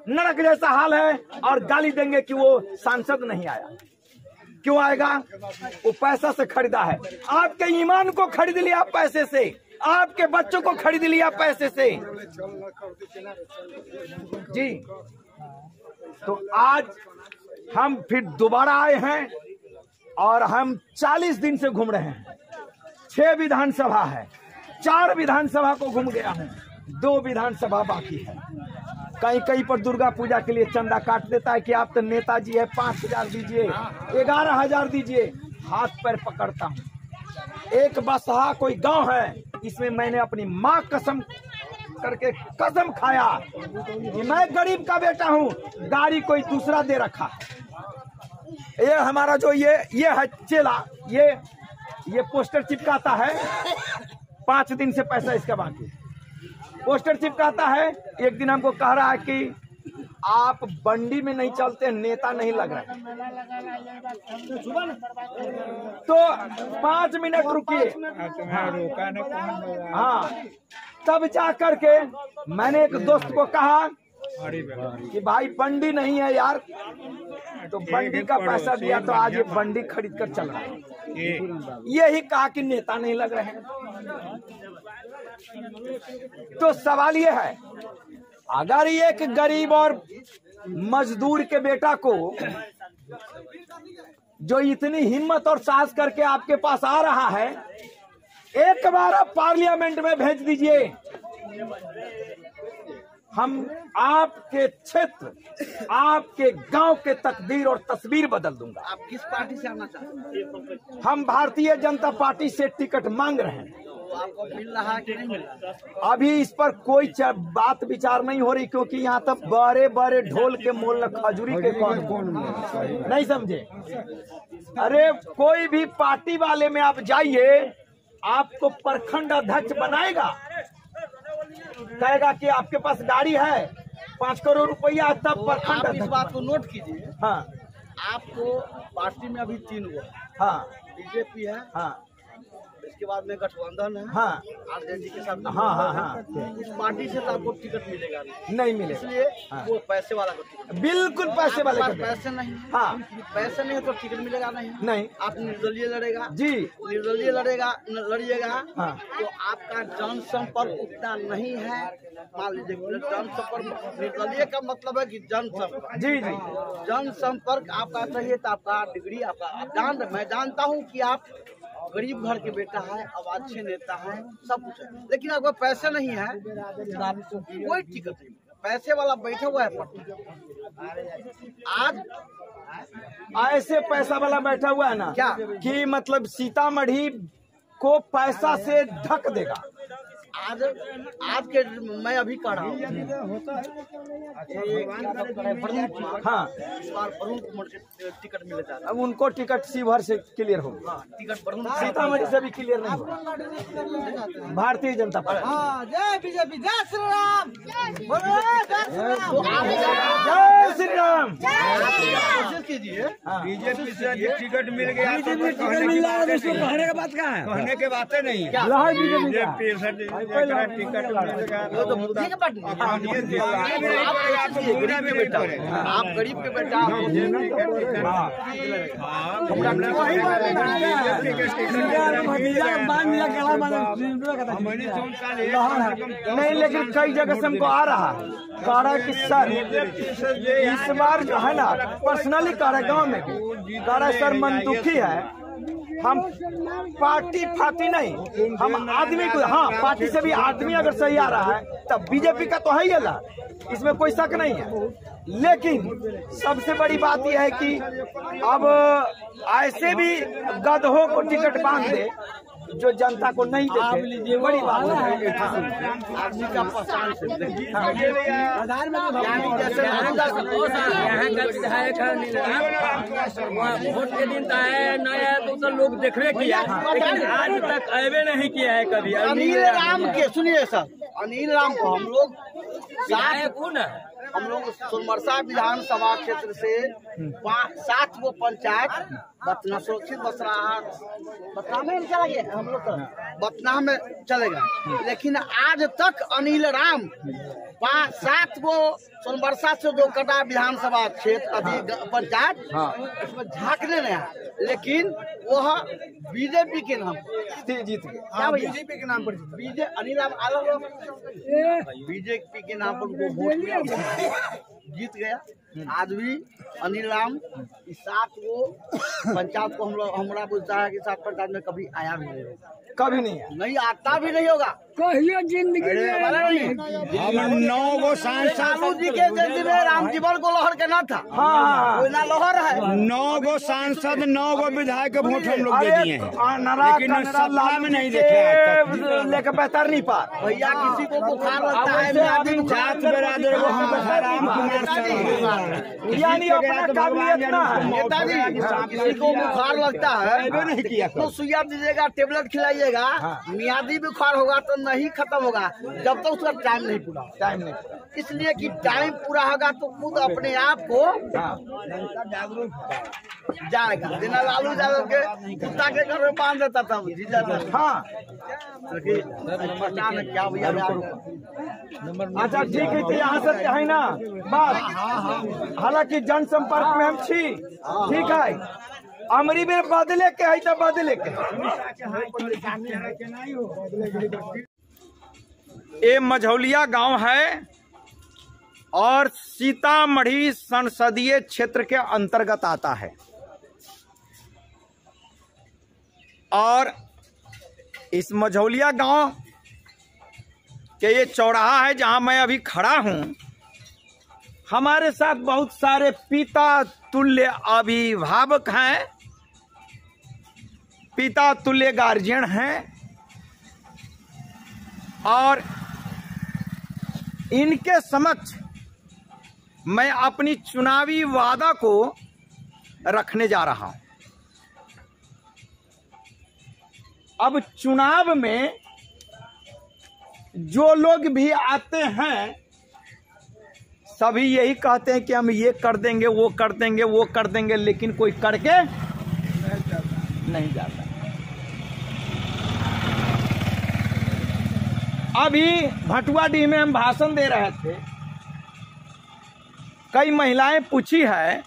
नरक जैसा हाल है और गाली देंगे कि वो सांसद नहीं आया। क्यों आएगा? वो पैसा से खरीदा है। आपके ईमान को खरीद लिया पैसे से, आपके बच्चों को खरीद लिया पैसे से। जी, तो आज हम फिर दोबारा आए हैं और हम 40 दिन से घूम रहे हैं। 6 विधानसभा है, 4 विधानसभा को घूम गया हूं, 2 विधानसभा बाकी है। कहीं कहीं पर दुर्गा पूजा के लिए चंदा काट देता है कि आप तो नेताजी है, 5000 दीजिए, 11000 दीजिए। हाथ पैर पकड़ता हूं। एक बसहा कोई गांव है, इसमें मैंने अपनी माँ कसम करके कसम खाया कि मैं गरीब का बेटा हूं, गाड़ी कोई दूसरा दे रखा है। ये हमारा जो ये है चेला, ये पोस्टर चिपकाता है। 5 दिन से पैसा इसका बाकी, पोस्टर चिपकाता है। एक दिन हमको कह रहा है कि आप बंडी में नहीं चलते, नेता नहीं लग रहे। तो 5 मिनट रुकिए। हाँ, तब जा करके मैंने एक दोस्त को कहा कि भाई बंडी नहीं है यार, तो बंडी का पैसा दिया तो आज ये बंडी खरीद कर चल रहा है। यही कहा कि नेता नहीं लग रहे हैं। तो सवाल ये है, अगर एक गरीब और मजदूर के बेटा को जो इतनी हिम्मत और साहस करके आपके पास आ रहा है, एक बार आप पार्लियामेंट में भेज दीजिए, हम आपके क्षेत्र, आपके गांव के तकदीर और तस्वीर बदल दूंगा। आप किस पार्टी से आना चाहते हैं? हम भारतीय जनता पार्टी से टिकट मांग रहे हैं। तो आपको मिल रहा है कि नहीं मिल रहा? अभी इस पर कोई बात विचार नहीं हो रही, क्योंकि यहाँ तक बड़े बड़े ढोल के मोल न खजूरी के कौन नहीं समझे। अरे कोई भी पार्टी वाले में आप जाइए, आपको प्रखंड अध्यक्ष बनाएगा, कहेगा कि आपके पास गाड़ी है 5 करोड़ रुपया, तब प्रखंड आप इस बात को नोट कीजिए। हाँ, आपको पार्टी में अभी 3 हुआ, हाँ, बीजेपी है, हाँ, इसके बाद में गठबंधन है, हाँ, आरजेडी के साथ। हाँ, हाँ, हाँ, इस पार्टी से तो आपको टिकट मिलेगा नहीं मिलेगा, इसलिए हाँ, वो पैसे वाला को टिकट। बिल्कुल पैसे वाले आपके का पास पैसे नहीं, हाँ, पैसे नहीं है तो टिकट मिलेगा नहीं। नहीं, आप निर्दलीय लड़ेगा जी, निर्दलीय लड़िएगा, हाँ, तो आपका जनसंपर्क उतना नहीं है। मान लीजिए जनसंपर्क, निर्दलीय का मतलब है कि जनसंपर्क, जी, जी, जनसंपर्क आपका चाहिए तो आपका डिग्री, आपका मैं जानता हूँ कि आप गरीब घर के बेटा है, अब अच्छे नेता है, सब कुछ है, लेकिन अगर पैसे नहीं है तो आपको कोई टिकट नहीं। पैसे वाला बैठा हुआ है आज, ऐसे पैसा वाला बैठा हुआ है ना क्या? कि मतलब सीतामढ़ी को पैसा से ढक देगा। आज के मैं अभी कह रहा हूँ, हाँ, इस बार वरुण कुमार के टिकट मिले जा रहा अब उनको टिकट शिवहर से क्लियर होगा, है। टिकट वरुण सीतामढ़ी से भी क्लियर नहीं होगा। भारतीय जनता पार्टी, जय बीजेपी, जय श्री राम, जय श्री राम। कोशिश कीजिए, बीजेपी से टिकट मिल गया, टिकट मिल रहा है, उसको कहने का बात कहाँ है? कहने के बातें नहीं है। बीजेपी से टिकट वो तो मोदी के पार्टी है। आप गरीब के बेटा, नहीं, लेकिन कई जगह से हमको आ रहा है, कह रहा है कि सर इस बार जो है ना, पर्सनली कह रहा है, गाँव में भी कह रहा है सर मन दुखी है, हम पार्टी फाटी नहीं, हम आदमी को, हाँ पार्टी से भी आदमी अगर सही आ रहा है तब बीजेपी का तो है ही अल्लाह, इसमें कोई शक नहीं है। लेकिन सबसे बड़ी बात यह है कि अब ऐसे भी गधों को टिकट बांध दे जो जनता को नहीं देते, बड़ी बात है। आदमी का पहचान से वोट के दिन तो आया नया, तो लोग देखबे किया, लेकिन आज तक अबे नहीं किया है कभी। अनिल राम के सुनिए सर, अनिल राम को हम लोग सोनबरसा विधानसभा क्षेत्र से 7 वो पंचायत बतना सुरक्षित बतना में चला गया, हम लोग बतना में चलेगा, लेकिन आज तक अनिल राम 7 वो सोनबरसा से 2 कटा विधानसभा क्षेत्र पंचायत उसमें झांकने नहीं आया, लेकिन वह बीजेपी के नाम जीत गए। क्या भैया? बीजेपी के नाम पर अनिल राम अलग बीजेपी के नाम पर वो वोट दिया, जीत गया। आज भी अनिल राम इस 7 वो पंचायत को हमारा बुझता है कि 7 पंचायत में कभी आया भी नहीं होगा, कभी नहीं है, नहीं आता भी नहीं होगा कहियो जिंदगी हम 9 गो सांसद, लालू जी के जिंदगी में रामजीवन को लोहर के ना था, हाँ, कोई ना लोहर है। 9 गो सांसद, 9 गो विधायक वोट हम लोग दे दिए हैं, लेकिन सपना में नहीं देखे लेकर बेहतर नहीं पा। भैया किसी को बुखार लगता है, जात बिरादर को हम राम कुमार शर्मा, यानी अपना काबिलियत ना है। नेताजी किसी को बुखार लगता है नहीं किया, तो सुइया दीजिएगा, टेबलेट खिलाइए, लीजिएगा, मियादी बुखार होगा तो नहीं खत्म होगा जब तक उसका टाइम नहीं पूरा। टाइम नहीं पूरा। इसलिए कि टाइम पूरा होगा तो खुद अपने आप को जाएगा। बिना लालू यादव के कुत्ता के घर में बांध देता था हाँ पता नहीं क्या भैया। अच्छा ठीक है, तो यहाँ से है ना बात। हालांकि जनसंपर्क में हम छी, ठीक है, अमरी में बदले के है तो बदले के। ये मझौलिया गांव है और सीतामढ़ी संसदीय क्षेत्र के अंतर्गत आता है। और इस मझौलिया गांव के ये चौराहा है जहां मैं अभी खड़ा हूं। हमारे साथ बहुत सारे पिता तुल्य अभिभावक हैं, पिता तुल्य गार्जियन हैं, और इनके समक्ष मैं अपनी चुनावी वादा को रखने जा रहा हूं। अब चुनाव में जो लोग भी आते हैं सभी यही कहते हैं कि हम ये कर देंगे, वो कर देंगे, वो कर देंगे, लेकिन कोई करके नहीं जाता। अभी भटुआडीह में हम भाषण दे रहे थे, कई महिलाएं पूछी है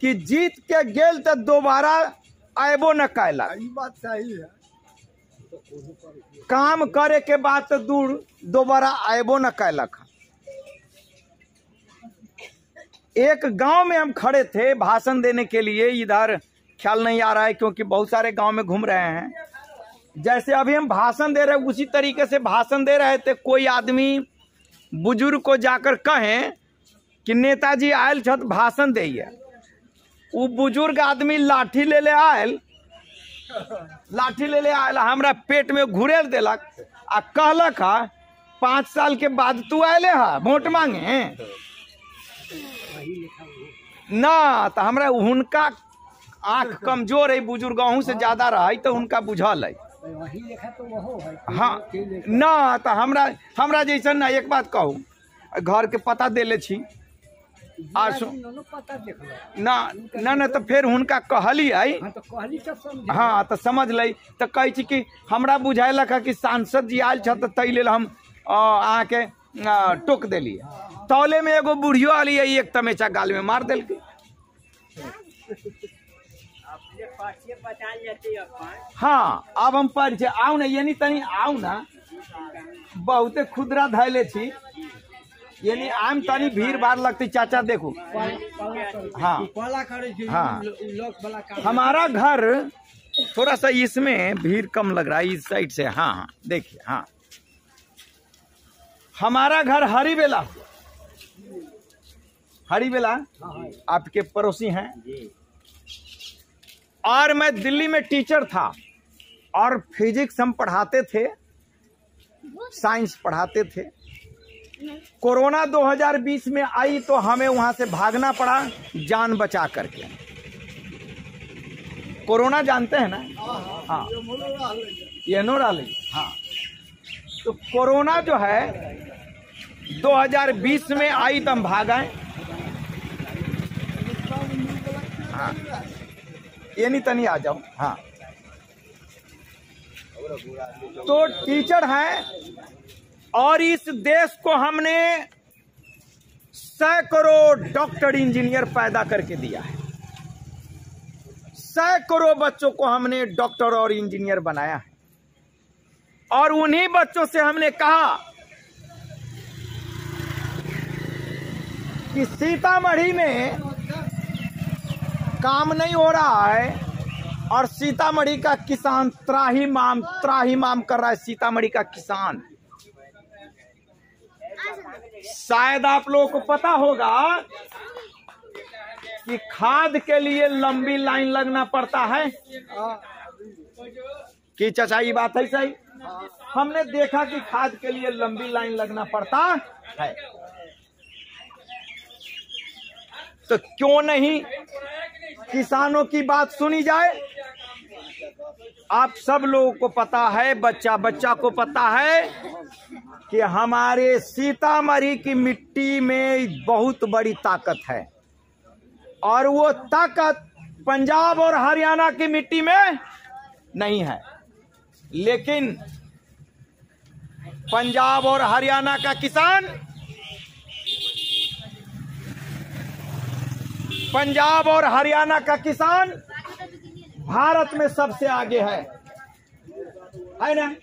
कि जीत के गेल तो दोबारा आएबो न कैला। बात सही है। काम करे के बाद तो दूर दोबारा आएबो न कैलक। एक गांव में हम खड़े थे भाषण देने के लिए, इधर ख्याल नहीं आ रहा है क्योंकि बहुत सारे गांव में घूम रहे हैं। जैसे अभी हम भाषण दे रहे हैं उसी तरीके से भाषण दे रहे थे। कोई आदमी बुजुर्ग को जाकर कहें कि नेताजी आयल छत भाषण दिए, वो बुजुर्ग आदमी लाठी ले आयल, हमरा पेट में घुरेल देलक आ कहलक 5 साल के बाद तू आयले है वोट मांगे ना। तो हमरा हुनका आंख कमजोर है, बुजुर्ग अहूँ से ज्यादा रहा तो उनका बुझल है। हाँ ना, तो हमरा जैसा ना। एक बात कहूँ, घर के पता देले छी ना तो फिर हुनका कहली है। हाँ तो समझ ली। तो कहे कि हमरा बुझाइलक कि सांसद जी आयल छ तै लेल हम अहाँ के टोक दिली। तौले में एगो बुढ़ियो आली है, एक तमेचा गाल में मार दिल। हाँ अब हम परिचय आऊ ना, यानी तनी आऊ ना, बहुते खुदरा धैले छी, यानी आम तनी भीड़ भाड़ लगती। चाचा देखो, हाँ हाँ, हमारा घर थोड़ा सा इसमें भीड़ कम लग रहा है इस साइड से। हाँ हाँ देखिए, हाँ हमारा घर हरिबेला आपके पड़ोसी हैं। और मैं दिल्ली में टीचर था और फिजिक्स हम पढ़ाते थे, साइंस पढ़ाते थे। कोरोना 2020 में आई तो हमें वहां से भागना पड़ा जान बचा करके। कोरोना जानते हैं ना? हाँ ये नोराली। हाँ तो कोरोना जो है 2020 में आई तो हम भाग आए। हाँ ये नहीं तनी आ जाओ। हाँ तो टीचर हैं और इस देश को हमने सैकड़ों डॉक्टर इंजीनियर पैदा करके दिया है। सैकड़ों बच्चों को हमने डॉक्टर और इंजीनियर बनाया है। और उन्हीं बच्चों से हमने कहा कि सीतामढ़ी में काम नहीं हो रहा है और सीतामढ़ी का किसान त्राहिमाम कर रहा है। सीतामढ़ी का किसान, शायद आप लोगों को पता होगा कि खाद के लिए लंबी लाइन लगना पड़ता है। कि चाचा ये बात है सही? हमने देखा कि खाद के लिए लंबी लाइन लगना पड़ता है, तो क्यों नहीं किसानों की बात सुनी जाए। आप सब लोगों को पता है, बच्चा बच्चा को पता है कि हमारे सीतामढ़ी की मिट्टी में बहुत बड़ी ताकत है, और वो ताकत पंजाब और हरियाणा की मिट्टी में नहीं है। लेकिन पंजाब और हरियाणा का किसान, पंजाब और हरियाणा का किसान भारत में सबसे आगे है ना?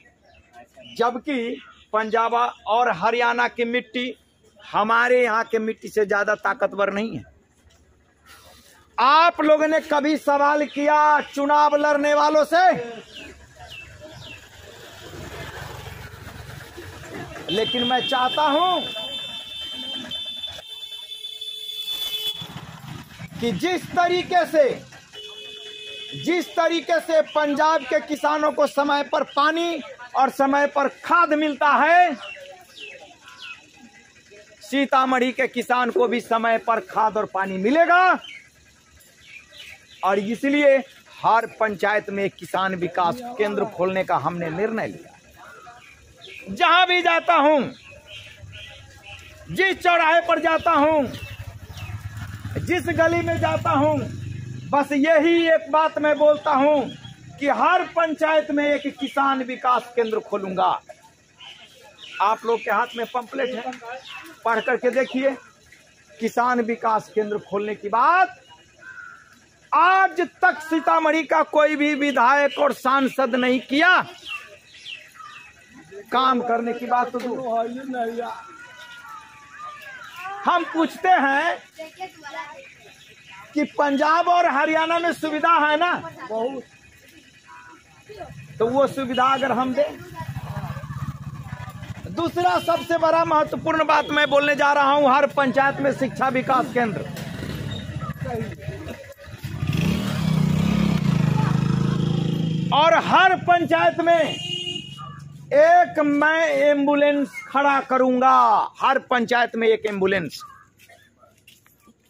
जबकि पंजाब और हरियाणा की मिट्टी हमारे यहाँ के मिट्टी से ज्यादा ताकतवर नहीं है। आप लोगों ने कभी सवाल किया चुनाव लड़ने वालों से? लेकिन मैं चाहता हूं कि जिस तरीके से पंजाब के किसानों को समय पर पानी और समय पर खाद मिलता है, सीतामढ़ी के किसान को भी समय पर खाद और पानी मिलेगा। और इसलिए हर पंचायत में एक किसान विकास केंद्र खोलने का हमने निर्णय लिया। जहां भी जाता हूं, जिस चौराहे पर जाता हूं, जिस गली में जाता हूं, बस यही एक बात मैं बोलता हूं कि हर पंचायत में एक किसान विकास केंद्र खोलूंगा। आप लोग के हाथ में पंपलेट है, पढ़ करके देखिए। किसान विकास केंद्र खोलने की बात आज तक सीतामढ़ी का कोई भी विधायक और सांसद नहीं किया। काम करने की बात तो दूर। हम पूछते हैं कि पंजाब और हरियाणा में सुविधा है ना, बहुत, तो वो सुविधा अगर हम दें। दूसरा सबसे बड़ा महत्वपूर्ण बात मैं बोलने जा रहा हूं, हर पंचायत में शिक्षा विकास केंद्र। और हर पंचायत में एक मैं एम्बुलेंस खड़ा करूंगा। हर पंचायत में एक एम्बुलेंस,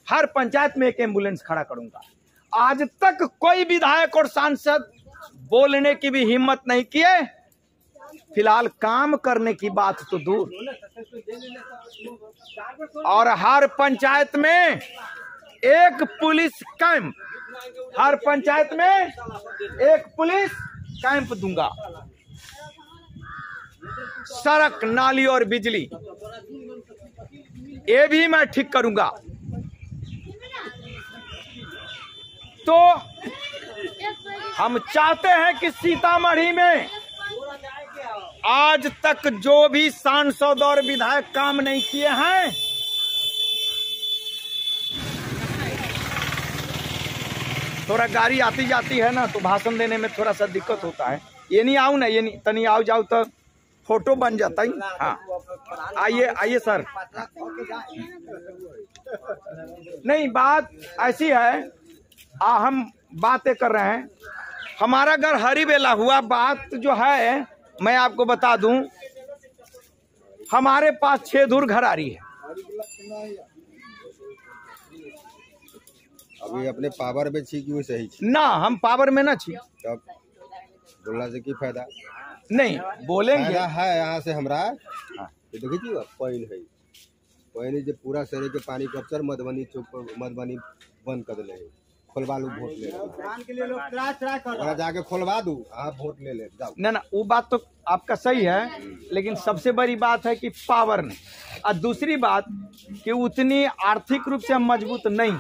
हर पंचायत में एक एम्बुलेंस खड़ा करूंगा। आज तक कोई विधायक और सांसद बोलने की भी हिम्मत नहीं किए। फिलहाल काम करने की बात तो दूर। और हर पंचायत में एक पुलिस कैंप, हर पंचायत में एक पुलिस कैंप दूंगा। सड़क, नाली और बिजली ये भी मैं ठीक करूंगा। तो हम चाहते हैं कि सीतामढ़ी में आज तक जो भी सांसद और विधायक काम नहीं किए हैं, थोड़ा गाड़ी आती जाती है ना, तो भाषण देने में थोड़ा सा दिक्कत होता है। ये नहीं आऊं ना, ये नहीं, तनी आओ जाओ तो फोटो बन जाता है। हाँ, आइए आइए सर। नहीं, बात ऐसी है, हम बातें कर रहे हैं। हमारा घर हरिबेला हुआ। बात जो है मैं आपको बता दूं, हमारे पास 6 दूर घर आ रही है। अभी अपने पावर में छी कि सही ना, हम पावर में ना छी। तब बोलना से की फायदा नहीं, बोलेंगे फायदा है। यहाँ से हमरा देखिए पानी है, पानी जो पूरा शहर के पानी कब्सर मधुबनी चौक, मधुबनी बंद कर दिले, खोलवा लू, वोट ले लो, जाके खोलवा दू, आप वोट ले जाओ। ना, वो बात तो आपका सही है, लेकिन सबसे बड़ी बात है कि पावर नहीं। और दूसरी बात कि उतनी आर्थिक रूप से हम मजबूत नहीं।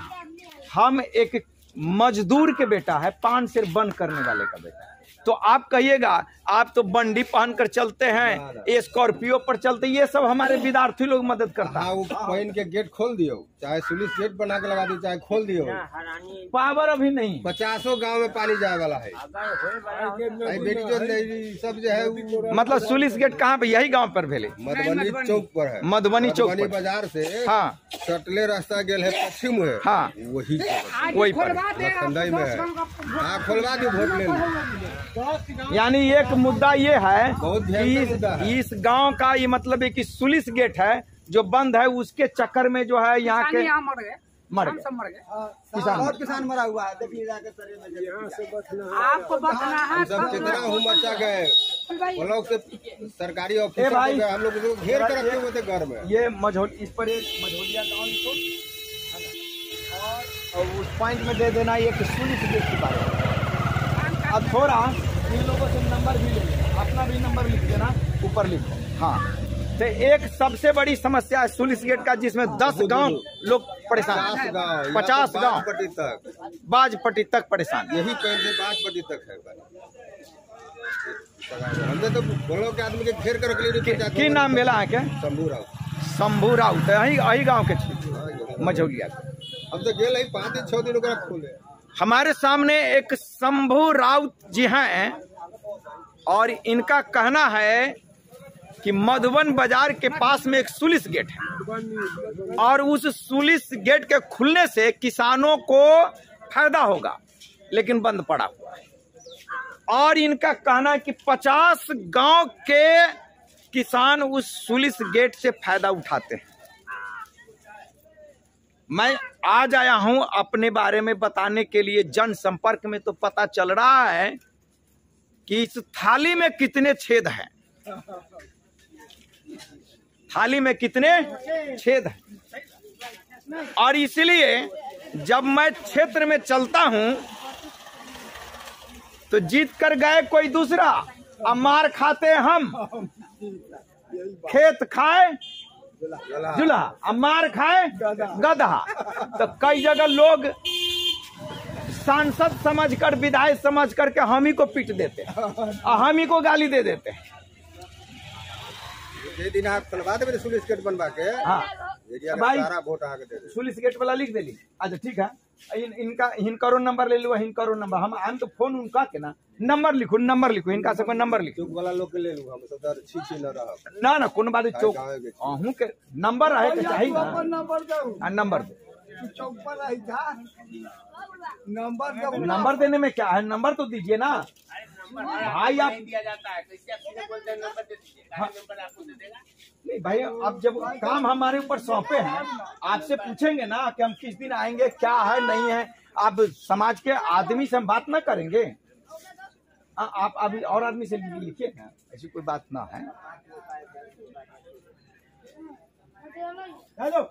हम एक मजदूर के बेटा है, पान सिर बंद करने वाले का बेटा है। तो आप कहिएगा आप तो बंडी पहनकर चलते हैं, स्कॉर्पियो पर चलते, ये सब हमारे विद्यार्थी लोग मदद करता है। वो पानी के गेट खोल दियो, चाहे सुलिस गेट बना के लगा दियो, चाहे खोल दियो। पावर अभी नहीं। 50 गांव में पानी जाए वाला है। बेटी जो सब जो है, मतलब सुलिस गेट कहाँ पे? यही गांव पर भेले, मधुबनी चौक पर है। मधुबनी चौक पर, बाजार से हाँ सटले रास्ता गेल है, पश्चिम है, हाँ वही पर ठंडाई में है। हाँ, खोलवा दो, वोट ले लो। यानी एक मुद्दा ये है बहुत कि इस गांव का ये मतलब है कि सुलिस गेट है जो बंद है, उसके चक्कर में जो है यहाँ के मर गए किसान। बहुत किसान मरा हुआ है, देखिए जाकर सरे में आपको बचना है। हम सब कितना हूँ मचा गए, वो लोग से सरकारी ऑफिसर भाई, को हम लोग को घेर कर रखे हुए थे घर में। ये मझोल, इस पर एक मझोलिया गाँव लिखो और उस पॉइंट में दे देना ये पुलिस गेट के बारे में। अब थोड़ा इन लोगों से नंबर भी ले लेना, अपना भी नंबर लिख देना, ऊपर लिखो। हाँ, तो एक सबसे बड़ी समस्या है सुलिस गेट का, जिसमें 10 गांव लोग परेशान, 50 गांव बाजपट्टी तक, बाजपट्टी तक परेशान। यही पॉइंट से बाजपट्टी तक है। हमने तो बोलो के आदमी के घेर कर रख लिए। की नाम मेला है क्या? शंभू राव। शंभू राउत, यही गाँव के मझौलिया। हम तो गेल 5-6 दिन ओकरा खोले। हमारे सामने एक शंभू राउत जी हैं और इनका कहना है कि मधुबन बाजार के पास में एक सुलिस गेट है और उस सुलिस गेट के खुलने से किसानों को फायदा होगा, लेकिन बंद पड़ा हुआ है। और इनका कहना है कि 50 गांव के किसान उस सुलिस गेट से फायदा उठाते हैं। मैं आज आया हूं अपने बारे में बताने के लिए। जनसंपर्क में तो पता चल रहा है कि इस थाली में कितने छेद हैं, थाली में कितने छेद हैं। और इसलिए जब मैं क्षेत्र में चलता हूं तो जीत कर गए कोई दूसरा, अब मार खाते हम। खेत खाए जुला, अब मार खाए गधा। तो कई जगह लोग सांसद समझकर, विधायक समझकर के हम ही को पीट देते हैं और हम ही को गाली दे देते हैं। ये दिन आप खुलवा देंगे सुलिस गेट बनवा के। हाँ भाई, सारा वोट आके दे दे। सुलिस गेट वाला लिख देली। अच्छा ठीक है, इनका हिनकरो नंबर ले लो, हिनकरो नंबर। हम तो फोन उनका के ना नंबर लिखो, नंबर लिखो, इनका सबका नंबर लिखो। चौक वाला लोग के ले लूंगा, हम सब दर छी न रहा। ना ना कोनो बात चौक अहूँ के नंबर रहे के चाहिए ना। नंबर दे, चौक पर रही था नंबर नंबर देने में क्या है, नंबर तो दीजिए ना भाई। आप दिया जाता है, कैसे आप सीधे बोलते हैं नंबर दे दीजिए, नंबर आपको दे देगा। नहीं भाई, अब जब काम हमारे ऊपर सौंपे हैं, आपसे पूछेंगे ना कि हम किस दिन आएंगे, क्या है नहीं है। आप समाज के आदमी से हम बात ना करेंगे। आप अभी और आदमी से लिखिए ना, ऐसी कोई बात ना है। हेलो,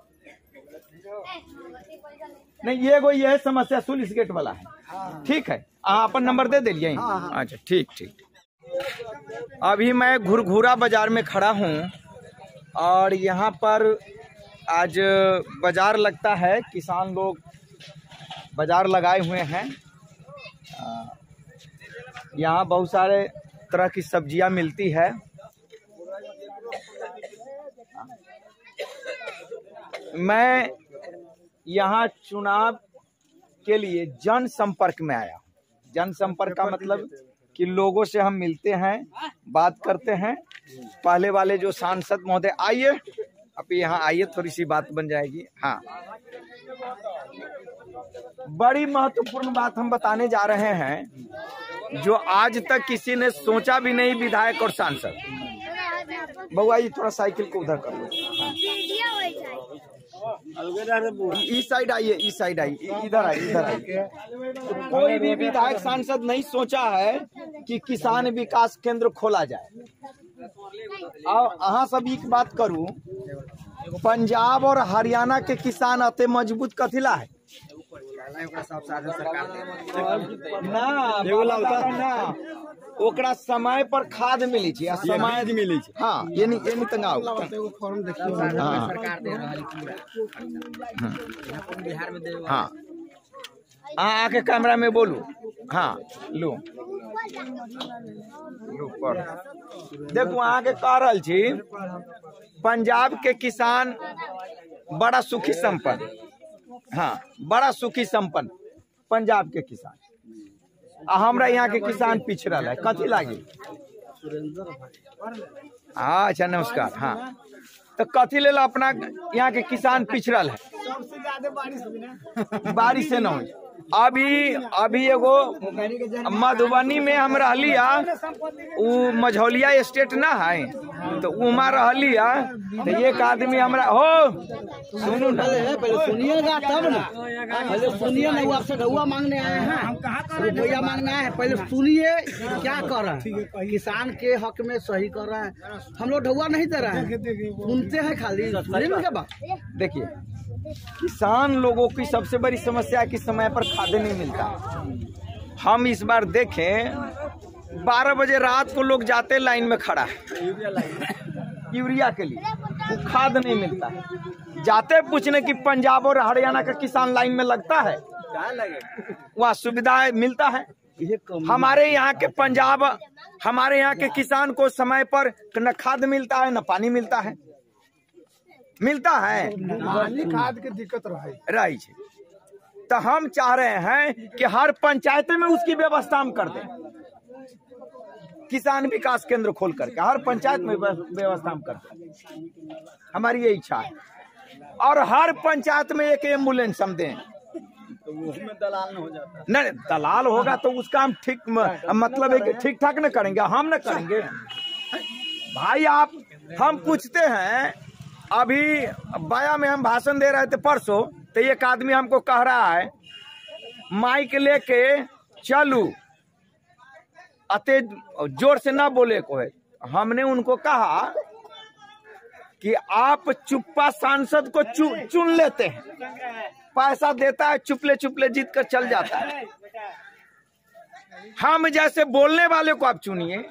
नहीं ये समस्या सुलिस गेट वाला है। ठीक है, अपन नंबर दे दिलिए। अच्छा ठीक ठीक। अभी मैं घुरघुरा बाजार में खड़ा हूँ और यहाँ पर आज बाजार लगता है, किसान लोग बाजार लगाए हुए हैं। यहाँ बहुत सारे तरह की सब्जियां मिलती है। मैं यहाँ चुनाव के लिए जनसंपर्क में आया। जनसंपर्क का मतलब कि लोगों से हम मिलते हैं, बात करते हैं। पहले वाले जो सांसद महोदय, आइए अब यहाँ आइए, थोड़ी सी बात बन जाएगी। हाँ, बड़ी महत्वपूर्ण बात हम बताने जा रहे हैं जो आज तक किसी ने सोचा भी नहीं, विधायक और सांसद। बउआ ये थोड़ा साइकिल को उधर कर लो। इस साइड आइए, इस साइड आइए, इधर आइए, इधर आइए। तो कोई भी विधायक सांसद नहीं सोचा है कि किसान विकास केंद्र खोला जाए। और अहाँ सब एक बात करूं, पंजाब और हरियाणा के किसान अते मजबूत कथिला है ना, ओकरा समय पर खाद मिली थी, समय मिली थी। हाँ, ये नहीं तंगाओ। सरकार दे रहा है पूरा बिहार में दे। हाँ, आके कैमरा में बोलू। हाँ लो पर देखो, अहाँ के कह रहल छी, पंजाब के किसान बड़ा सुखी संपन्न। हाँ, बड़ा सुखी संपन्न पंजाब के किसान। हमरा यहाँ के किसान पिछड़ल है, कथी लागी? हाँ अच्छा नमस्कार। हाँ, तो कथी ले अपना यहाँ के किसान पिछड़ल है? सबसे ज्यादा बारिश हुई ना, बारिश से न हो। अभी एगो मधुबनी में हम रहलिया, उ मझौलिया स्टेट ना है, तो उमा रहलिया, तो एक आदमी हमरा हो सुनू ना, पहले सुनिएगा तब ना, पहले सुनिए ना। वो आपसे ढौआ मांगने आए हैं, रुपया मांगने आए हैं, पहले सुनिए क्या कर रहे हैं। किसान के हक में सही कर रहे हैं, हम लोग ढौआ नहीं दे रहे हैं, सुनते हैं खाली। सुनिए बात, देखिए किसान लोगों की सबसे बड़ी समस्या है कि समय पर खाद नहीं मिलता। हम इस बार देखें 12 बजे रात को लोग जाते लाइन में खड़ा है यूरिया के लिए, वो खाद नहीं मिलता। जाते पूछने कि पंजाब और हरियाणा का किसान लाइन में लगता है, वहाँ सुविधाएं मिलता है। हमारे यहाँ के पंजाब, हमारे यहाँ के किसान को समय पर न खाद मिलता है न पानी मिलता है। खाद की दिक्कत रही है। तो हम चाह रहे हैं कि हर पंचायत में उसकी व्यवस्था हम कर दें, किसान विकास केंद्र खोल करके हर पंचायत में व्यवस्था हम कर दें। हमारी ये इच्छा है। और हर पंचायत में एक एम्बुलेंस हम दें, तो उसमें दलाल न हो जाता। नहीं, दलाल होगा तो उसका हम ठीक मतलब है कि ठीक ठाक न करेंगे, हम न करेंगे भाई। आप हम पूछते हैं, अभी बाया में हम भाषण दे रहे थे परसों, तो एक आदमी हमको कह रहा है माइक लेके चलू, अते जोर से ना बोले को है। हमने उनको कहा कि आप चुप्पा सांसद को चुन लेते हैं, पैसा देता है, चुपले चुपले जीत कर चल जाता है। हम जैसे बोलने वाले को आप चुनिए।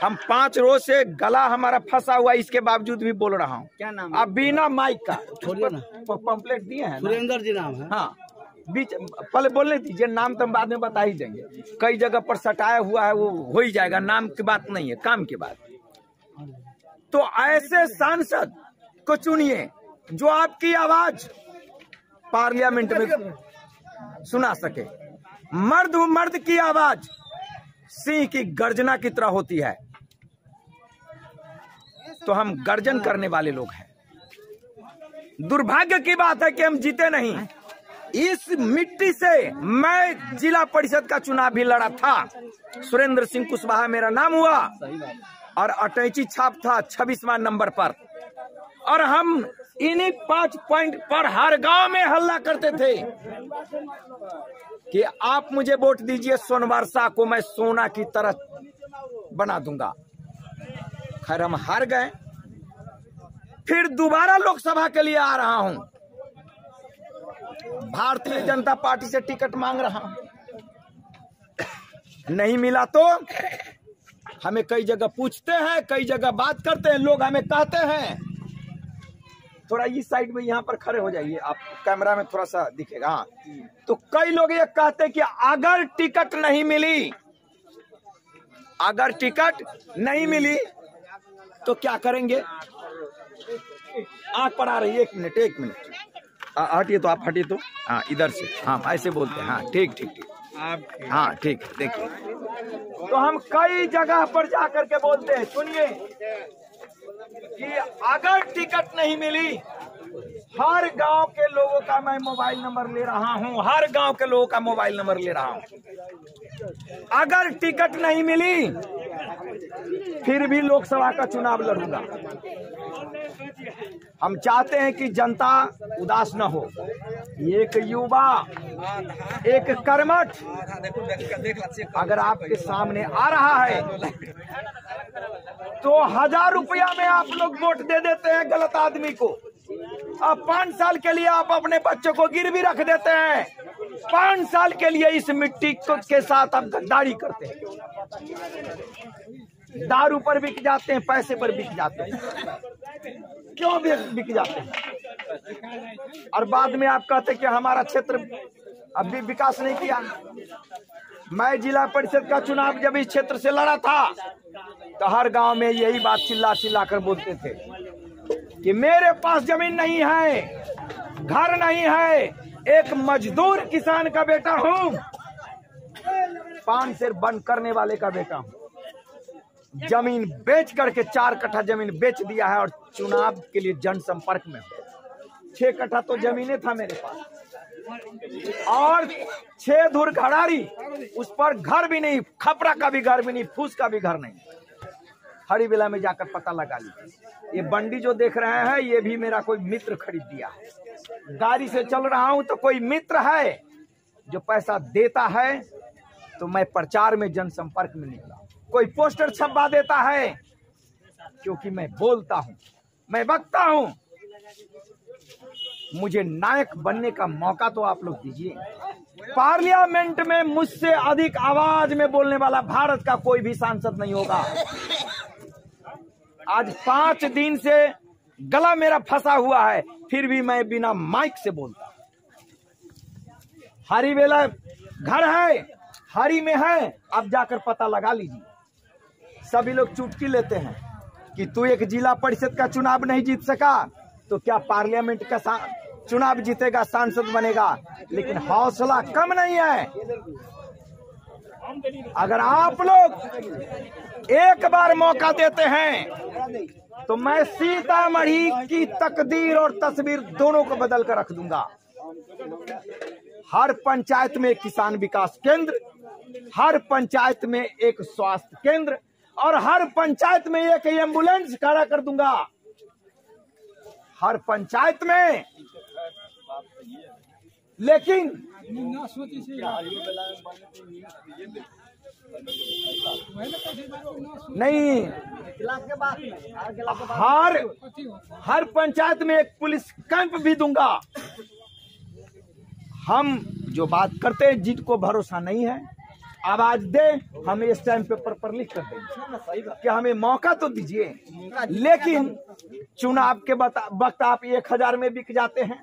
हम 5 रोज से गला हमारा फंसा हुआ, इसके बावजूद भी बोल रहा हूँ। क्या नाम? अब बिना माइक का छोड़िए ना, पंपलेट दिए हैं। सुरेंद्र जी नाम है। हाँ, बीच पहले बोलने दीजिए, नाम तो हम बाद में बता ही देंगे। कई जगह पर सटाया हुआ है, वो हो ही जाएगा। नाम की बात नहीं है, काम की बात। तो ऐसे सांसद को चुनिए जो आपकी आवाज पार्लियामेंट में सुना सके। मर्द की आवाज सिंह की गर्जना की तरह होती है, तो हम गर्जन करने वाले लोग हैं। दुर्भाग्य की बात है कि हम जीते नहीं। इस मिट्टी से मैं जिला परिषद का चुनाव भी लड़ा था, सुरेंद्र सिंह कुशवाहा मेरा नाम हुआ, और अटैची छाप था 26वां नंबर पर। और हम इन्हीं 5 पॉइंट पर हर गांव में हल्ला करते थे कि आप मुझे वोट दीजिए, सोनवर्षा को मैं सोना की तरह बना दूंगा। खैर हम हार गए। फिर दोबारा लोकसभा के लिए आ रहा हूं, भारतीय जनता पार्टी से टिकट मांग रहा हूं। नहीं मिला तो हमें कई जगह पूछते हैं, कई जगह बात करते हैं, लोग हमें कहते हैं। थोड़ा इस साइड में यहाँ पर खड़े हो जाइए, आप कैमरा में थोड़ा सा दिखेगा। हाँ, तो कई लोग ये कहते हैं कि अगर टिकट नहीं मिली, अगर टिकट नहीं मिली तो क्या करेंगे। आंख पर आ रही है, एक मिनट हटिए तो, आप हटिए तो। हाँ, इधर से। हाँ, ऐसे बोलते हैं। हाँ, ठीक। हाँ, ठीक। देखिए, तो हम कई जगह पर जाकर के बोलते हैं, सुनिए, कि अगर टिकट नहीं मिली, हर गांव के लोगों का मैं मोबाइल नंबर ले रहा हूं, हर गांव के लोगों का मोबाइल नंबर ले रहा हूं। अगर टिकट नहीं मिली फिर भी लोकसभा का चुनाव लड़ूंगा। हम चाहते हैं कि जनता उदास न हो। एक युवा, एक कर्मठ अगर आपके सामने आ रहा है तो 1000 रुपया में आप लोग वोट दे देते हैं गलत आदमी को। अब 5 साल के लिए आप अपने बच्चों को गिरवी रख देते हैं। 5 साल के लिए इस मिट्टी के साथ आप गद्दारी करते हैं। दारू पर बिक जाते हैं, पैसे पर बिक जाते हैं। क्यों बिक जाते हैं? और बाद में आप कहते हैं कि हमारा क्षेत्र अभी विकास नहीं किया। मैं जिला परिषद का चुनाव जब इस क्षेत्र से लड़ा था तो हर गांव में यही बात चिल्ला कर बोलते थे कि मेरे पास जमीन नहीं है, घर नहीं है, एक मजदूर किसान का बेटा हूं, पान से बंद करने वाले का बेटा हूं। जमीन बेच करके 4 कट्ठा जमीन बेच दिया है और चुनाव के लिए जनसंपर्क में हूं। 6 कट्ठा तो जमीनें था मेरे पास, और 6 धुर घड़ारी, उस पर घर भी नहीं, खपरा का भी घर भी नहीं, फूस का भी घर नहीं। हरिबेला में जाकर पता लगा लीजिए। ये बंडी जो देख रहे हैं ये भी मेरा कोई मित्र खरीद दिया है। गाड़ी से चल रहा हूं तो कोई मित्र है जो पैसा देता है, तो मैं प्रचार में जनसंपर्क में निकला। कोई पोस्टर छपवा देता है क्योंकि मैं बोलता हूं, मैं बकता हूं। मुझे नायक बनने का मौका तो आप लोग दीजिए। पार्लियामेंट में मुझसे अधिक आवाज में बोलने वाला भारत का कोई भी सांसद नहीं होगा। आज 5 दिन से गला मेरा फंसा हुआ है, फिर भी मैं बिना माइक से बोलता। हरिबेला घर है, हरी में है, अब जाकर पता लगा लीजिए। सभी लोग चुटकी लेते हैं कि तू एक जिला परिषद का चुनाव नहीं जीत सका तो क्या पार्लियामेंट का चुनाव जीतेगा, सांसद बनेगा। लेकिन हौसला कम नहीं है। अगर आप लोग एक बार मौका देते हैं तो मैं सीतामढ़ी की तकदीर और तस्वीर दोनों को बदल कर रख दूंगा। हर पंचायत में एक किसान विकास केंद्र, हर पंचायत में एक स्वास्थ्य केंद्र और हर पंचायत में एक एम्बुलेंस खड़ा कर दूंगा। हर पंचायत में। लेकिन नहीं, हर पंचायत में एक पुलिस कैंप भी दूंगा। हम जो बात करते हैं, जिनको भरोसा नहीं है आवाज दे, हमें इस टाइम पेपर पर लिख कर देंगे कि हमें मौका तो दीजिए। लेकिन चुनाव के वक्त आप 1000 में बिक जाते हैं,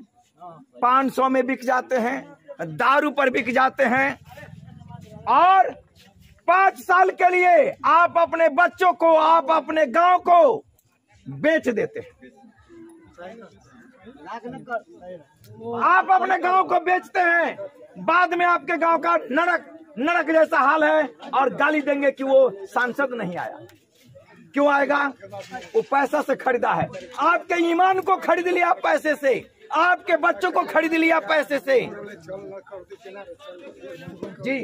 500 में बिक जाते हैं, दारू पर बिक जाते हैं और 5 साल के लिए आप अपने बच्चों को, आप अपने गांव को बेच देते हैं। आप अपने गांव को बेचते हैं, बाद में आपके गांव का नरक जैसा हाल है और गाली देंगे कि वो सांसद नहीं आया। क्यों आएगा? वो पैसा से खरीदा है। आपके ईमान को खरीद लिया पैसे से, आपके बच्चों को खरीद लिया पैसे से। जी,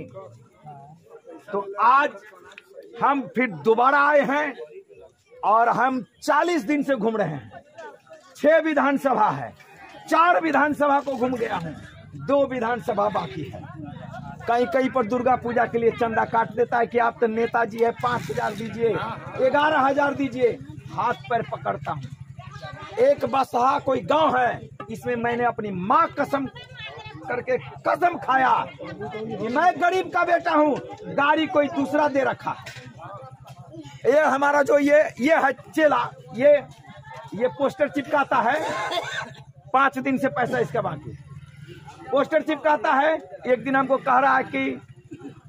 तो आज हम फिर दोबारा आए हैं और हम 40 दिन से घूम रहे हैं। 6 विधानसभा है, 4 विधानसभा को घूम गया हूं, 2 विधानसभा बाकी है। कहीं कहीं पर दुर्गा पूजा के लिए चंदा काट देता है कि आप तो नेताजी है, 5000 दीजिए, 11000 दीजिए। हाथ पैर पकड़ता हूं। एक बसहा कोई गांव है, इसमें मैंने अपनी माँ कसम करके कसम खाया कि मैं गरीब का बेटा हूं, गाड़ी कोई दूसरा दे रखा है। ये हमारा जो ये है चेला, ये पोस्टर चिपकाता है। 5 दिन से पैसा इसका बाकी, पोस्टर चिपकाता है। एक दिन हमको कह रहा है कि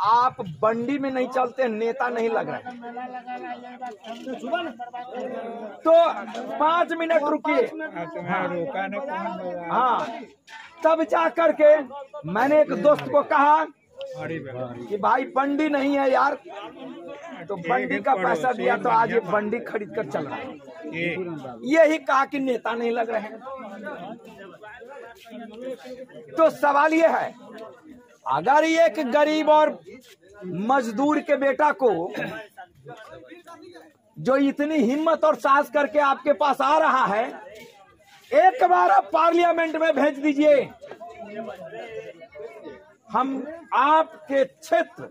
आप बंडी में नहीं चलते, नेता नहीं लग रहे। तो 5 मिनट रुकिए। हाँ, तब जा करके मैंने एक दोस्त को कहा कि भाई बंडी नहीं है यार, तो बंडी का पैसा दिया तो आज ये बंडी खरीद कर चल रहा है। यही कहा कि नेता नहीं लग रहे हैं। तो सवाल ये है, अगर एक गरीब और मजदूर के बेटा को जो इतनी हिम्मत और साहस करके आपके पास आ रहा है, एक बार आप पार्लियामेंट में भेज दीजिए। हम आपके क्षेत्र,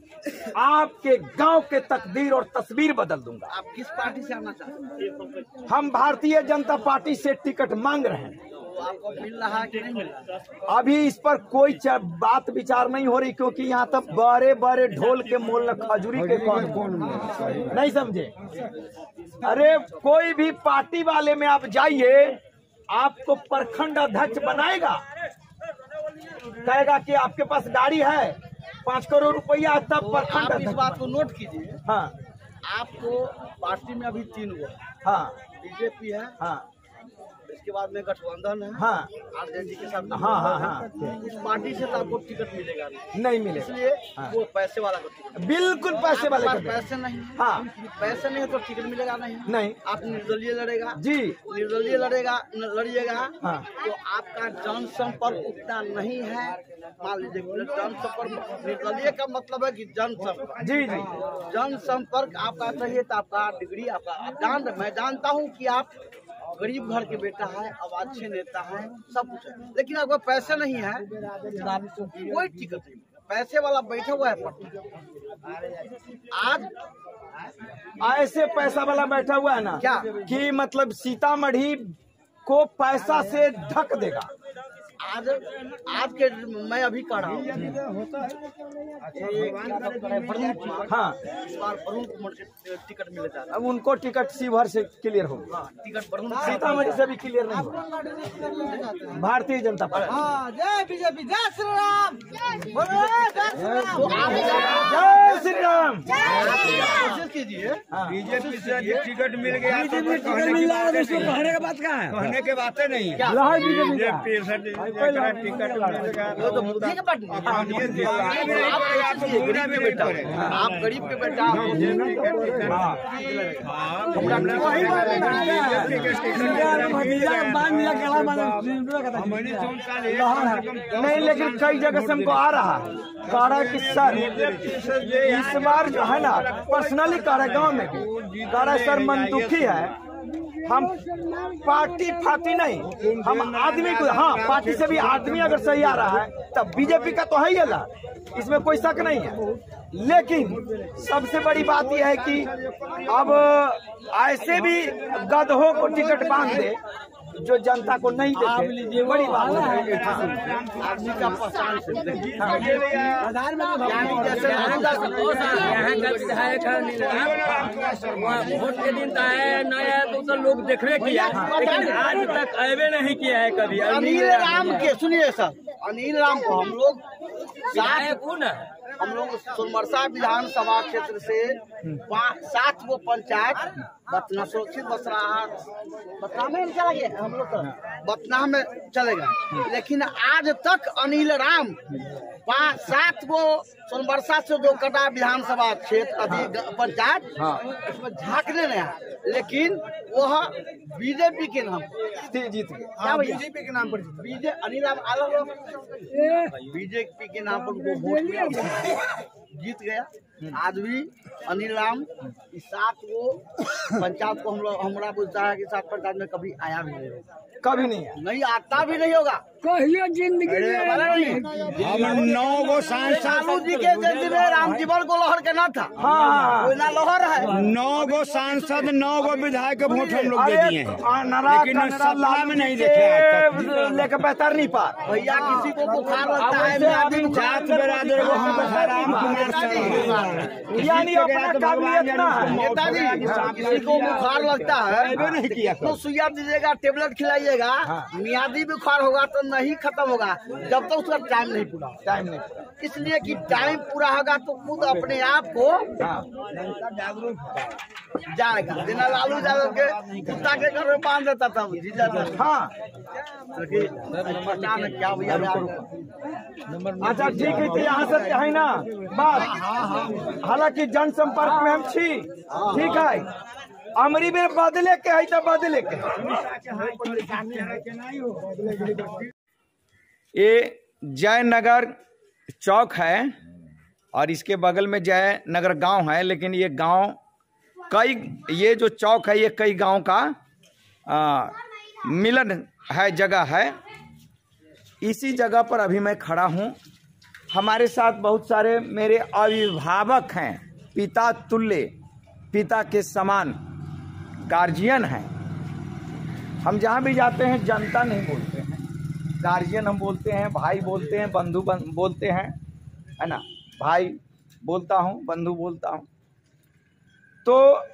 आपके गांव के तकदीर और तस्वीर बदल दूंगा। आप किस पार्टी से आना चाहते हैं? हम भारतीय जनता पार्टी से टिकट मांग रहे हैं। तो आपको मिल रहा कि नहीं मिल रहा? अभी इस पर कोई बात विचार नहीं हो रही, क्योंकि यहाँ तक बड़े बड़े ढोल के मोल न खजूरी के कौन नहीं समझे। अरे कोई भी पार्टी वाले में आप जाइए, आपको प्रखंड अध्यक्ष बनाएगा, कहेगा कि आपके पास गाड़ी है 5 करोड़ रुपया, तब प्रखंड आप इस बात को नोट कीजिए। हाँ, आपको पार्टी में अभी 3 गो, हाँ, बीजेपी है, हाँ, इसके बाद में गठबंधन है हाँ आरजेडी के साथ। हाँ। इस पार्टी से तो आपको टिकट मिलेगा नहीं मिलेगा, इसलिए वो पैसे वाला को टिकट। बिल्कुल पैसे वाले आपके का पास पैसे नहीं, हाँ पैसे नहीं है तो टिकट मिलेगा नहीं। नहीं आप निर्दलीय लड़ेगा जी, निर्दलीय लड़िएगा हाँ। तो आपका जनसंपर्क उतना नहीं है। मान लीजिए जनसंपर्क, निर्दलीय का मतलब है कि जनसंपर्क, जी जी जनसंपर्क आपका चाहिए तो आपका डिग्री आपका मैं जानता हूँ कि आप गरीब घर के बेटा है, अब अच्छे नेता है, सब कुछ है, लेकिन अगर पैसे नहीं है तो आपको कोई टिकट नहीं। पैसे वाला बैठा हुआ है आज ऐसे पैसा वाला बैठा हुआ है ना क्या? कि मतलब सीतामढ़ी को पैसा से ढक देगा। आज के मैं अभी कह रहा हूँ हाँ इस बार वरुण कुमार के टिकट मिले जा रहा अब उनको टिकट शिवहर से क्लियर होगा, है। टिकट वरुण सीतामढ़ी से भी क्लियर नहीं होगा। भारतीय जनता पार्टी जय बीजेपी, जय श्री राम, जय श्री राम। कोशिश कीजिए। बीजेपी से टिकट मिल गया, कहने का बात क्या है? कहने के बातें नहीं। बीजेपी से टिकट मिलेगा वो तो मोदी के पार्टी है। आप गरीब के बेटा नहीं, लेकिन कई जगह से हमको आ रहा है, कह रहा है कि सर इस बार जो है ना, पर्सनली कह रहा है, गाँव में भी कह रहा है सर मन दुखी है, हम पार्टी फाती नहीं, हम आदमी को, हाँ पार्टी से भी आदमी अगर सही आ रहा है तब बीजेपी का तो है ही अल्लाह, इसमें कोई शक नहीं है। लेकिन सबसे बड़ी बात यह है कि अब ऐसे भी गधों को टिकट बांध दे जो जनता को नहीं देते, बड़ी बात है। आदमी का पहचान से वोट के दिन तो आया नया तो लोग देखने किया, लेकिन आज तक अबे नहीं किया है कभी। अनिल राम के सुनिए सर, अनिल राम को हम लोग सोनमरसा विधानसभा क्षेत्र से 7 वो पंचायत बतना सुरक्षित बतना में चला गया, हम लोग बतना में चलेगा, लेकिन आज तक अनिल राम 7 वो सोनबरसा से जो कटा विधानसभा क्षेत्र पंचायत उसमें झांकने नहीं आया, लेकिन वह बीजेपी के नाम जीत गए। क्या भैया? बीजेपी के नाम पर अनिल राम बीजेपी के नाम पर उनको वोट दिया, जीत गया। आज भी अनिल राम इस 7 वो पंचायत को हमारा बुझता है कि 7 पंचायत में कभी आया भी नहीं होगा, कभी नहीं है, नहीं आता भी नहीं होगा कहियो जिंदगी हम 9 गो सांसद लालू जी के जिंदगी में रामजीवन को लहर के ना था, हाँ कोई ना लहर है। 9 गो सांसद 9 गो विधायक के वोट हम लोग दे अरे दिए हैं, लेकिन सपना में नहीं देखे। लेकर बेहतर नहीं पा भैया किसी को बुखार लगता है, जात बिरादर को हम राम कुमार यानी अपना काबिलियत ना है। नेताजी किसी को बुखार लगता है नहीं किया तो सुइया दीजिएगा, टेबलेट खिलाइएगा, मियादी बुखार होगा तो नहीं खत्म होगा जब तक उसका टाइम नहीं पूरा, टाइम नहीं, इसलिए कि टाइम पूरा होगा तो खुद अपने आप को जाएगा। बिना लालू यादव के कुत्ता के घर में बांध देता था हाँ पता नहीं क्या भैया। अच्छा ठीक है, तो यहाँ से है ना बात, हालांकि जनसंपर्क में हम छी, ठीक है, अमरी में बदले के है तो बदले के। ये जयनगर चौक है और इसके बगल में जयनगर गांव है, लेकिन ये गांव ये जो चौक है ये कई गांव का मिलन है, जगह है। इसी जगह पर अभी मैं खड़ा हूँ, हमारे साथ बहुत सारे मेरे अभिभावक हैं, पिता तुल्य, पिता के समान गार्जियन हैं। हम जहाँ भी जाते हैं जनता नहीं बोलते हैं, गार्जियन हम बोलते हैं, भाई बोलते हैं, बंधु बोलते हैं, है ना, भाई बोलता हूँ, बंधु बोलता हूँ। तो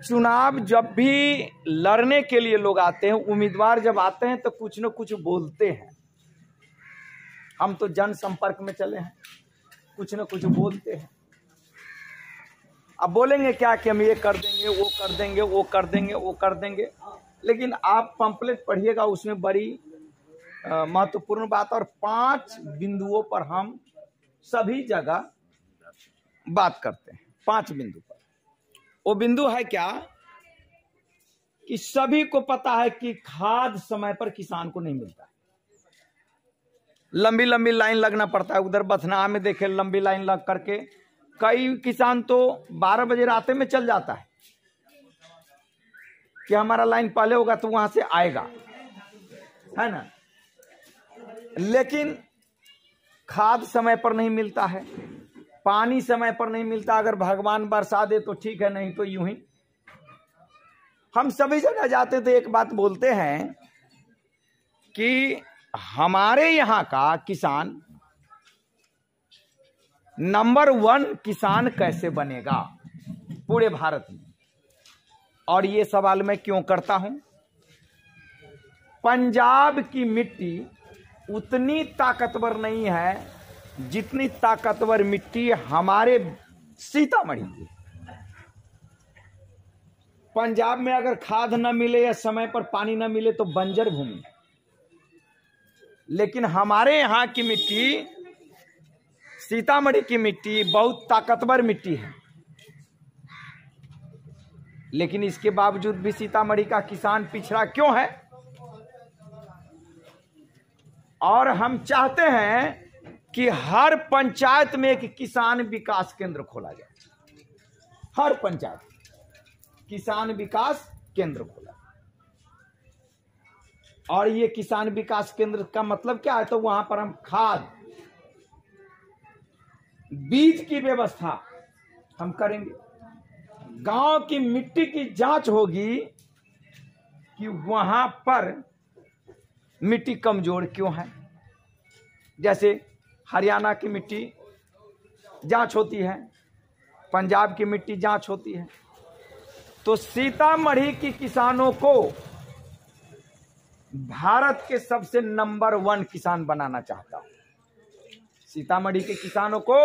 चुनाव जब भी लड़ने के लिए लोग आते हैं, उम्मीदवार जब आते हैं तो कुछ न कुछ बोलते हैं। हम तो जनसंपर्क में चले हैं, कुछ न कुछ बोलते हैं। अब बोलेंगे क्या कि हम ये कर देंगे, वो कर देंगे, वो कर देंगे, वो कर देंगे, लेकिन आप पंपलेट पढ़िएगा, उसमें बड़ी महत्वपूर्ण बात और 5 बिंदुओं पर हम सभी जगह बात करते हैं। 5 बिंदु पर। वो बिंदु है क्या कि सभी को पता है कि खाद समय पर किसान को नहीं मिलता है। लंबी लंबी लाइन लगना पड़ता है। उधर बथना में देखे लंबी लाइन लग करके कई किसान तो 12 बजे रात में चल जाता है कि हमारा लाइन पहले होगा तो वहां से आएगा, है ना। लेकिन खाद समय पर नहीं मिलता है, पानी समय पर नहीं मिलता। अगर भगवान बरसा दे तो ठीक है, नहीं तो यूं ही। हम सभी जगह जाते थे, एक बात बोलते हैं कि हमारे यहाँ का किसान नंबर 1 किसान कैसे बनेगा पूरे भारत में। और ये सवाल मैं क्यों करता हूं? पंजाब की मिट्टी उतनी ताकतवर नहीं है जितनी ताकतवर मिट्टी हमारे सीतामढ़ी की। पंजाब में अगर खाद न मिले या समय पर पानी न मिले तो बंजर भूमि, लेकिन हमारे यहाँ की मिट्टी, सीतामढ़ी की मिट्टी बहुत ताकतवर मिट्टी है। लेकिन इसके बावजूद भी सीतामढ़ी का किसान पिछड़ा क्यों है? और हम चाहते हैं कि हर पंचायत में एक किसान विकास केंद्र खोला जाए। हर पंचायत किसान विकास केंद्र खोला। और ये किसान विकास केंद्र का मतलब क्या है? तो वहां पर हम खाद, बीज की व्यवस्था हम करेंगे। गांव की मिट्टी की जांच होगी कि वहां पर मिट्टी कमजोर क्यों है। जैसे हरियाणा की मिट्टी जांच होती है, पंजाब की मिट्टी जांच होती है, तो सीतामढ़ी की किसानों को भारत के सबसे नंबर 1 किसान बनाना चाहता हूं। सीतामढ़ी के किसानों को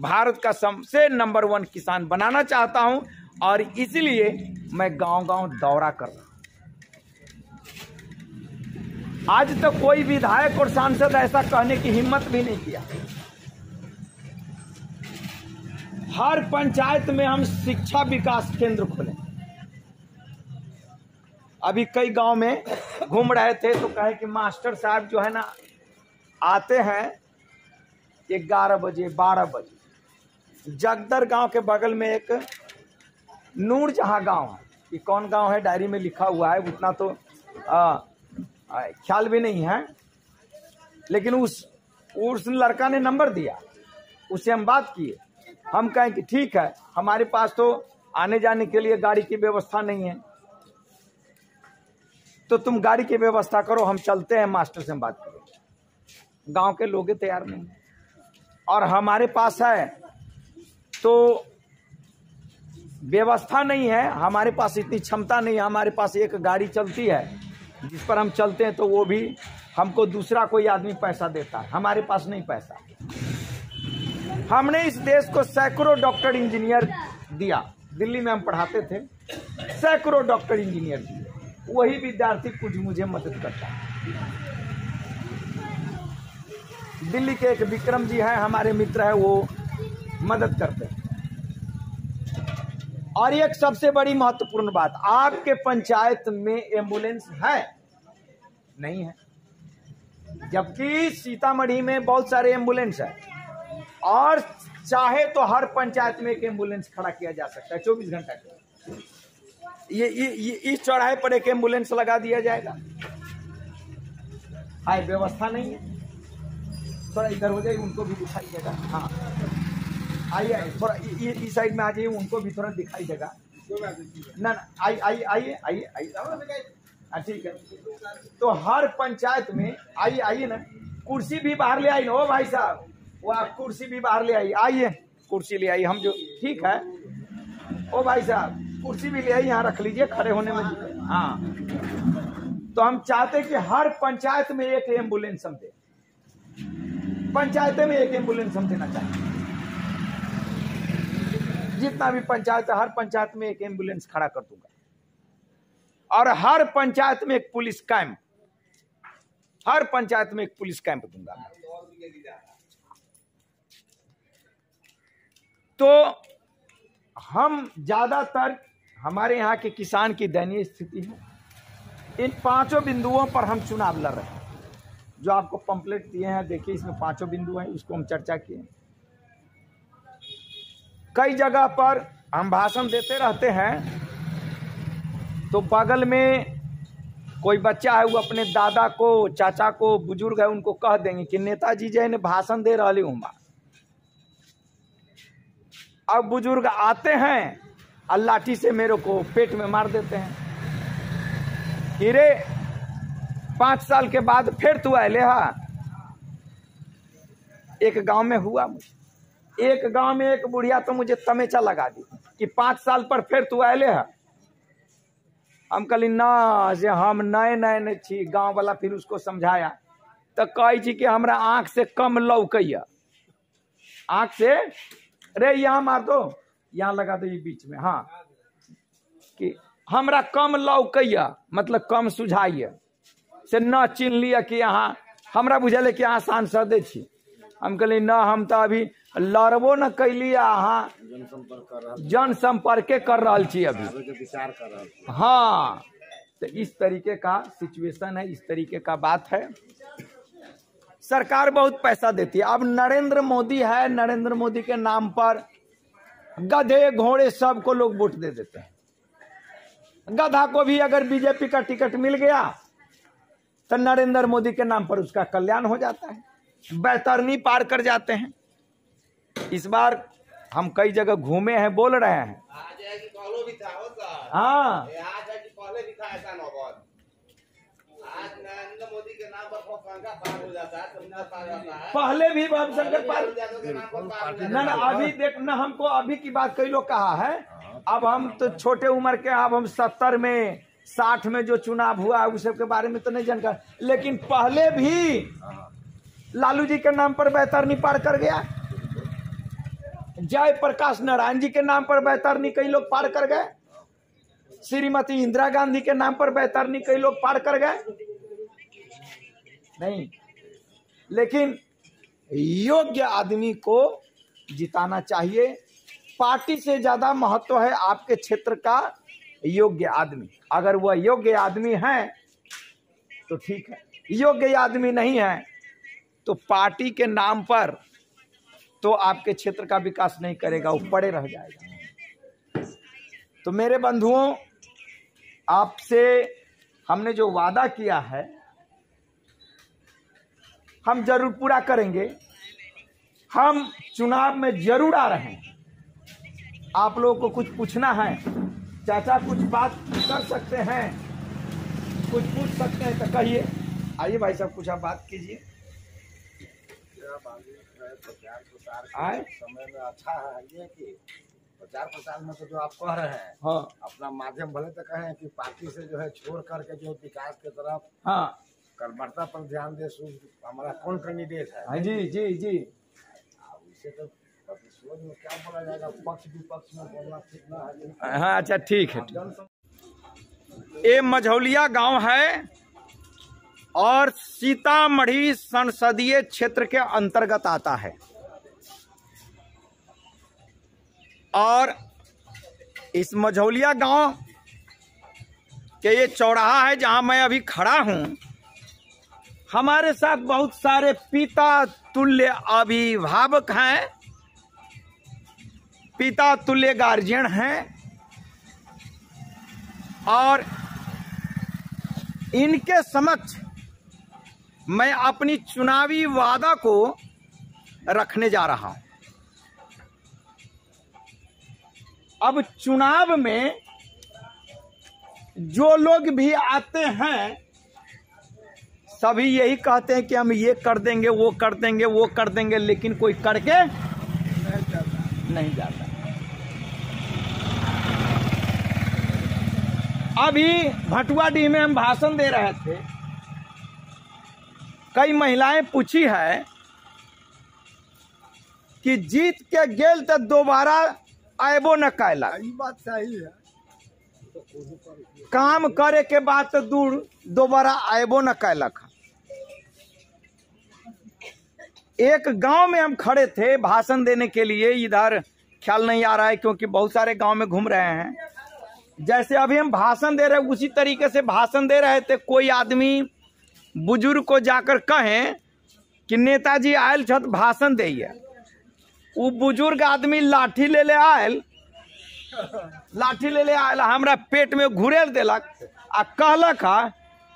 भारत का सबसे नंबर 1 किसान बनाना चाहता हूं और इसलिए मैं गांव-गांव दौरा कर रहा हूं। आज तक तो कोई विधायक और सांसद ऐसा कहने की हिम्मत भी नहीं किया। हर पंचायत में हम शिक्षा विकास केंद्र खोलें। अभी कई गांव में घूम रहे थे तो कहे कि मास्टर साहब जो है ना आते हैं 11 बजे 12 बजे। जगदर गांव के बगल में एक नूरजहां गांव है, कि कौन गांव है डायरी में लिखा हुआ है, उतना तो ख्याल भी नहीं है, लेकिन उस लड़का ने नंबर दिया, उससे हम बात किए। हम कहें कि ठीक है, हमारे पास तो आने जाने के लिए गाड़ी की व्यवस्था नहीं है, तो तुम गाड़ी की व्यवस्था करो, हम चलते हैं मास्टर से हम बात करें। गांव के लोग तैयार नहीं, और हमारे पास है तो व्यवस्था नहीं है, हमारे पास इतनी क्षमता नहीं है। हमारे पास एक गाड़ी चलती है जिस पर हम चलते हैं, तो वो भी हमको दूसरा कोई आदमी पैसा देता है, हमारे पास नहीं पैसा। हमने इस देश को सैकड़ों डॉक्टर इंजीनियर दिया। दिल्ली में हम पढ़ाते थे, सैकड़ों डॉक्टर इंजीनियर दिए, वही विद्यार्थी कुछ मुझे मदद करता है। दिल्ली के एक विक्रम जी हैं, हमारे मित्र हैं, वो मदद करते हैं। और एक सबसे बड़ी महत्वपूर्ण बात, आपके पंचायत में एम्बुलेंस है? नहीं है, जबकि सीतामढ़ी में बहुत सारे एम्बुलेंस है, और चाहे तो हर पंचायत में एक एम्बुलेंस खड़ा किया जा सकता है 24 घंटा के। ये इस चौराहे पर एक एम्बुलेंस लगा दिया जाएगा। हाय, व्यवस्था नहीं है। थोड़ा इधर हो जाए, उनको भी दिखाई देगा। हाँ, आइए थोड़ा इस साइड में आ जाइए, उनको भी थोड़ा दिखाई देगा ना। आइए ठीक है। तो हर पंचायत में आइए ना, कुर्सी भी बाहर ले आई ना। ओ भाई साहब, वो आप कुर्सी भी बाहर ले आइए, कुर्सी ले आइए। हम जो ठीक है, ओ भाई साहब कुर्सी भी ले आई, यहाँ रख लीजिए, खड़े होने में। हाँ, तो हम चाहते कि हर पंचायत में एक एम्बुलेंस हम दें। पंचायत में एक एम्बुलेंस हम देना चाहते हैं। जितना भी पंचायत है, हर पंचायत में एक एम्बुलेंस खड़ा कर दूंगा। और हर पंचायत में एक पुलिस कैंप, हर पंचायत में एक पुलिस कैंप दूंगा। तो हम ज्यादातर हमारे यहाँ के किसान की दयनीय स्थिति है। इन 5 बिंदुओं पर हम चुनाव लड़ रहे हैं। जो आपको पंपलेट दिए हैं देखिए, इसमें 5 बिंदु हैं, उसको हम चर्चा किए। कई जगह पर हम भाषण देते रहते हैं तो बगल में कोई बच्चा है वो अपने दादा को, चाचा को, बुजुर्ग है उनको कह देंगे कि नेताजी जी ने भाषण दे रहे हूँ। अब बुजुर्ग आते हैं और लाठी से मेरे को पेट में मार देते हैं। हीरे 5 साल के बाद फिर तू आए ले। एक गांव में हुआ, एक गांव में एक बुढ़िया तो मुझे तमेचा लगा दी कि 5 साल पर फिर तू आए ले। हम कहली ना जे हम नए नए छी। गांव वाला फिर उसको समझाया तो कही छी कि हमरा आंख से कम लौकैया, आंख से रे यहाँ मार दो, यहाँ लगा दो ये बीच में, हाँ, कि हमरा कम लौकैया मतलब कम सुझाइया से न चिन्ह लिया कि यहाँ हमरा बुझल कि यहाँ सांसदे छी। हम कहली ना, हम तो अभी लड़बो न कैली, अहाँ जनसंपर्क कर रहा छी अभी। हाँ, तो इस तरीके का सिचुएशन है, इस तरीके का बात है। सरकार बहुत पैसा देती है। अब नरेंद्र मोदी है, नरेंद्र मोदी के नाम पर गधे घोड़े सबको लोग वोट दे देते हैं। गधा को भी अगर बीजेपी का टिकट मिल गया तो नरेंद्र मोदी के नाम पर उसका कल्याण हो जाता है, बैतरनी पार कर जाते हैं। इस बार हम कई जगह घूमे हैं, बोल रहे हैं। हाँ, पहले भी शंकर पार ना अभी देख ना, हमको अभी की बात कई लोग कहा है। अब हम तो छोटे उम्र के, अब हम 70 में 60 में जो चुनाव हुआ है उस के बारे में तो नहीं जानकार, लेकिन पहले भी लालू जी के नाम पर बैतरनी पार कर गया। जय प्रकाश नारायण जी के नाम पर बैतरनी कई लोग पार कर गए। श्रीमती इंदिरा गांधी के नाम पर बैतरनी कई लोग पार कर गए। नहीं, लेकिन योग्य आदमी को जिताना चाहिए। पार्टी से ज्यादा महत्व है आपके क्षेत्र का योग्य आदमी। अगर वह योग्य आदमी है तो ठीक है, योग्य आदमी नहीं है तो पार्टी के नाम पर तो आपके क्षेत्र का विकास नहीं करेगा, वो पड़े रह जाएगा। तो मेरे बंधुओं, आपसे हमने जो वादा किया है हम जरूर पूरा करेंगे। हम चुनाव में जरूर आ रहे हैं। आप लोगों को कुछ पूछना है, चाचा कुछ बात कर सकते हैं, कुछ पूछ सकते हैं तो कहिए। आइए भाई साहब, कुछ आप बात कीजिए। प्रचार समय में अच्छा है ये कि प्रचार प्रसार में तो जो आप कह रहे हैं, हाँ, अपना माध्यम भले तो कहें कि पार्टी से जो है छोड़ करके जो विकास की तरफ, हाँ, कर्मठता पर ध्यान दे। हमारा कौन कैंडिडेट है? हाँ जी जी जी। इसे तो प्रतिशोध में क्या बोला जाएगा, पक्ष विपक्ष में बोलना ठीक ना है। हाँ, अच्छा ठीक है। ये मझौलिया गांव है और सीतामढ़ी संसदीय क्षेत्र के अंतर्गत आता है। और इस मझौलिया गांव के ये चौराहा है जहां मैं अभी खड़ा हूं। हमारे साथ बहुत सारे पिता तुल्य अभिभावक हैं, पिता तुल्य गार्जियन हैं, और इनके समक्ष मैं अपनी चुनावी वादा को रखने जा रहा हूं। अब चुनाव में जो लोग भी आते हैं सभी यही कहते हैं कि हम ये कर देंगे, वो कर देंगे, वो कर देंगे, लेकिन कोई करके नहीं जाता। अभी भटुआडीह में हम भाषण दे रहे थे, कई महिलाएं पूछी है कि जीत के गेल तो दोबारा आएबो न कैला। ये बात सही है। काम करे के बाद तो दूर दोबारा आएबो न कैलक। एक गांव में हम खड़े थे भाषण देने के लिए, इधर ख्याल नहीं आ रहा है क्योंकि बहुत सारे गांव में घूम रहे हैं। जैसे अभी हम भाषण दे रहे हैं उसी तरीके से भाषण दे रहे थे। कोई आदमी बुजुर्ग को जाकर कहें कि नेताजी आयल छत भाषण दिए, वो बुजुर्ग आदमी लाठी ले ले आयल, हमरा पेट में घुरेल देलक आ कहलक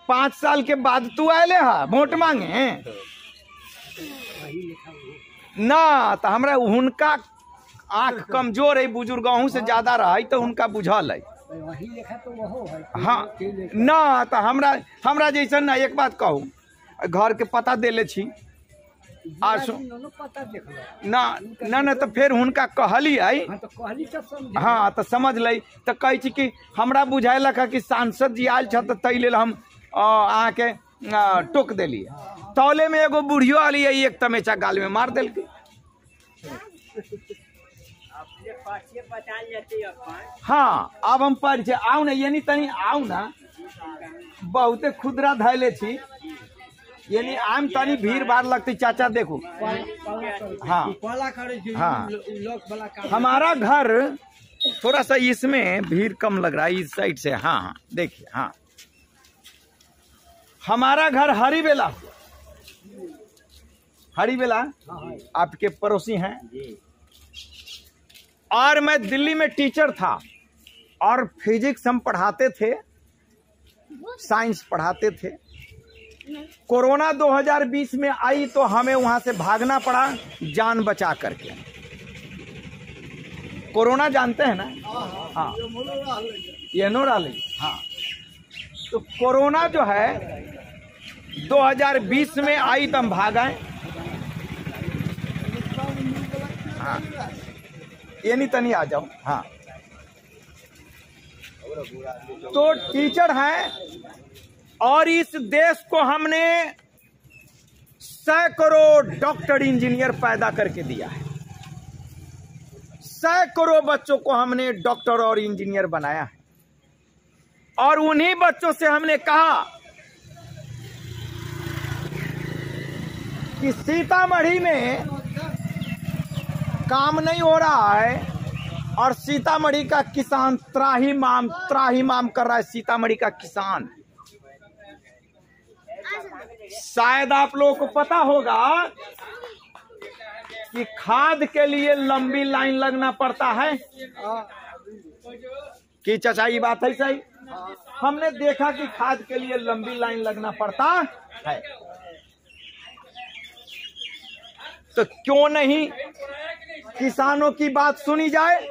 5 साल के बाद तू आयले हा वोट मांगे ना। तो हमरा हुनका आंख कमजोर है, बुजुर्ग अहूँ से ज्यादा रहा तो उनका बुझल है। हाँ ना, तो हमरा जैसा ना। एक बात कहूँ, घर के पता देले छी ना तो फिर हुनका कहली आई। हाँ तो समझ लई तो कही छी कि हमरा बुझाइलक कि सांसद जी आयल छ तै लेल हम अहाँ के टोक देली। तौले में एगो बुढ़ियो आली है, एक तमेचा गाल में मार दिल। हाँ अब हम परिचय आऊ ना, यानी तनी आऊ ना, बहुते खुदरा धैले छी, यानी आम तनी भीड़ भाड़ लगती। चाचा देखो, हाँ हाँ हमारा घर थोड़ा सा इसमें भीड़ कम लग रहा है इस साइड से। हाँ हाँ देखिए, हाँ हमारा घर हरीबेला आपके पड़ोसी हैं। और मैं दिल्ली में टीचर था और फिजिक्स हम पढ़ाते थे, साइंस पढ़ाते थे। कोरोना 2020 में आई तो हमें वहां से भागना पड़ा जान बचा करके। कोरोना जानते हैं ना? हाँ ये नोराली। हाँ तो कोरोना जो है 2020 में आई तो हम भाग आए। हाँ ये नहीं तनी आ जाओ। हाँ तो टीचर हैं और इस देश को हमने सैकड़ों डॉक्टर इंजीनियर पैदा करके दिया है। सैकड़ों बच्चों को हमने डॉक्टर और इंजीनियर बनाया है। और उन्हीं बच्चों से हमने कहा कि सीतामढ़ी में काम नहीं हो रहा है और सीतामढ़ी का किसान त्राहिमाम कर रहा है। सीतामढ़ी का किसान, शायद आप लोगों को पता होगा कि खाद के लिए लंबी लाइन लगना पड़ता है। कि चाचा ये बात है सही? हमने देखा कि खाद के लिए लंबी लाइन लगना पड़ता है, तो क्यों नहीं किसानों की बात सुनी जाए।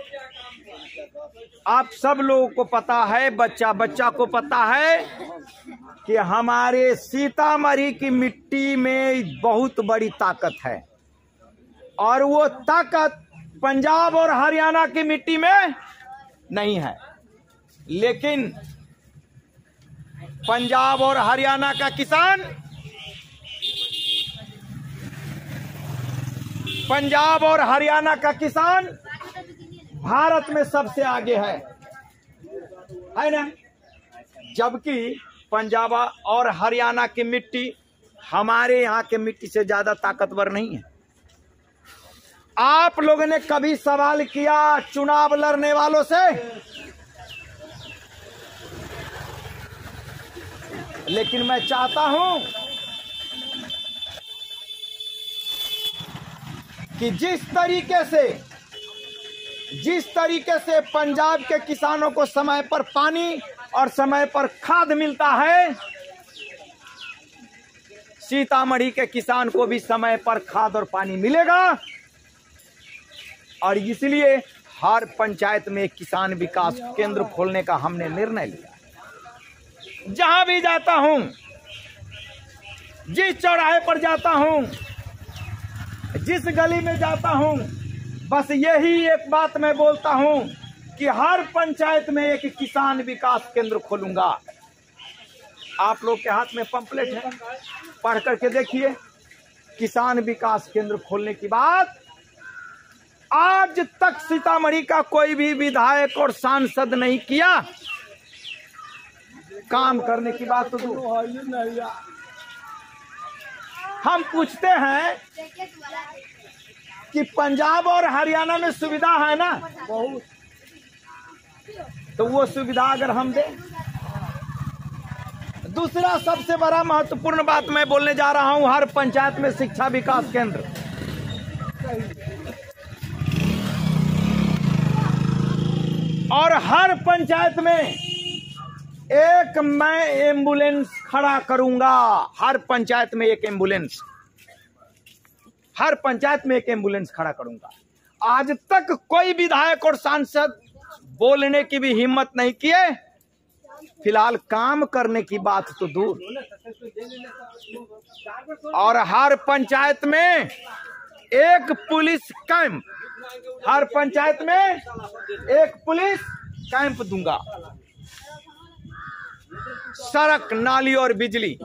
आप सब लोगों को पता है, बच्चा बच्चा को पता है कि हमारे सीतामढ़ी की मिट्टी में बहुत बड़ी ताकत है और वो ताकत पंजाब और हरियाणा की मिट्टी में नहीं है। लेकिन पंजाब और हरियाणा का किसान, पंजाब और हरियाणा का किसान भारत में सबसे आगे है ना? जबकि पंजाब और हरियाणा की मिट्टी हमारे यहाँ के मिट्टी से ज्यादा ताकतवर नहीं है। आप लोगों ने कभी सवाल किया चुनाव लड़ने वालों से? लेकिन मैं चाहता हूं कि जिस तरीके से पंजाब के किसानों को समय पर पानी और समय पर खाद मिलता है, सीतामढ़ी के किसान को भी समय पर खाद और पानी मिलेगा। और इसलिए हर पंचायत में किसान विकास केंद्र खोलने का हमने निर्णय लिया। जहां भी जाता हूं, जिस चौराहे पर जाता हूं, जिस गली में जाता हूं, बस यही एक बात मैं बोलता हूं कि हर पंचायत में एक किसान विकास केंद्र खोलूंगा। आप लोग के हाथ में पंपलेट है, पढ़ करके देखिए। किसान विकास केंद्र खोलने की बात आज तक सीतामढ़ी का कोई भी विधायक और सांसद नहीं किया। काम करने की बात तो दूर। हम पूछते हैं कि पंजाब और हरियाणा में सुविधा है ना, तो वो सुविधा अगर हम दें। दूसरा सबसे बड़ा महत्वपूर्ण बात मैं बोलने जा रहा हूं, हर पंचायत में शिक्षा विकास केंद्र। और हर पंचायत में एक मैं एम्बुलेंस खड़ा करूंगा। हर पंचायत में एक एम्बुलेंस, हर पंचायत में एक एम्बुलेंस खड़ा करूंगा। आज तक कोई विधायक और सांसद बोलने की भी हिम्मत नहीं किए, फिलहाल काम करने की बात तो दूर। और हर पंचायत में एक पुलिस कैंप, हर पंचायत में एक पुलिस कैंप दूंगा। सड़क, नाली और बिजली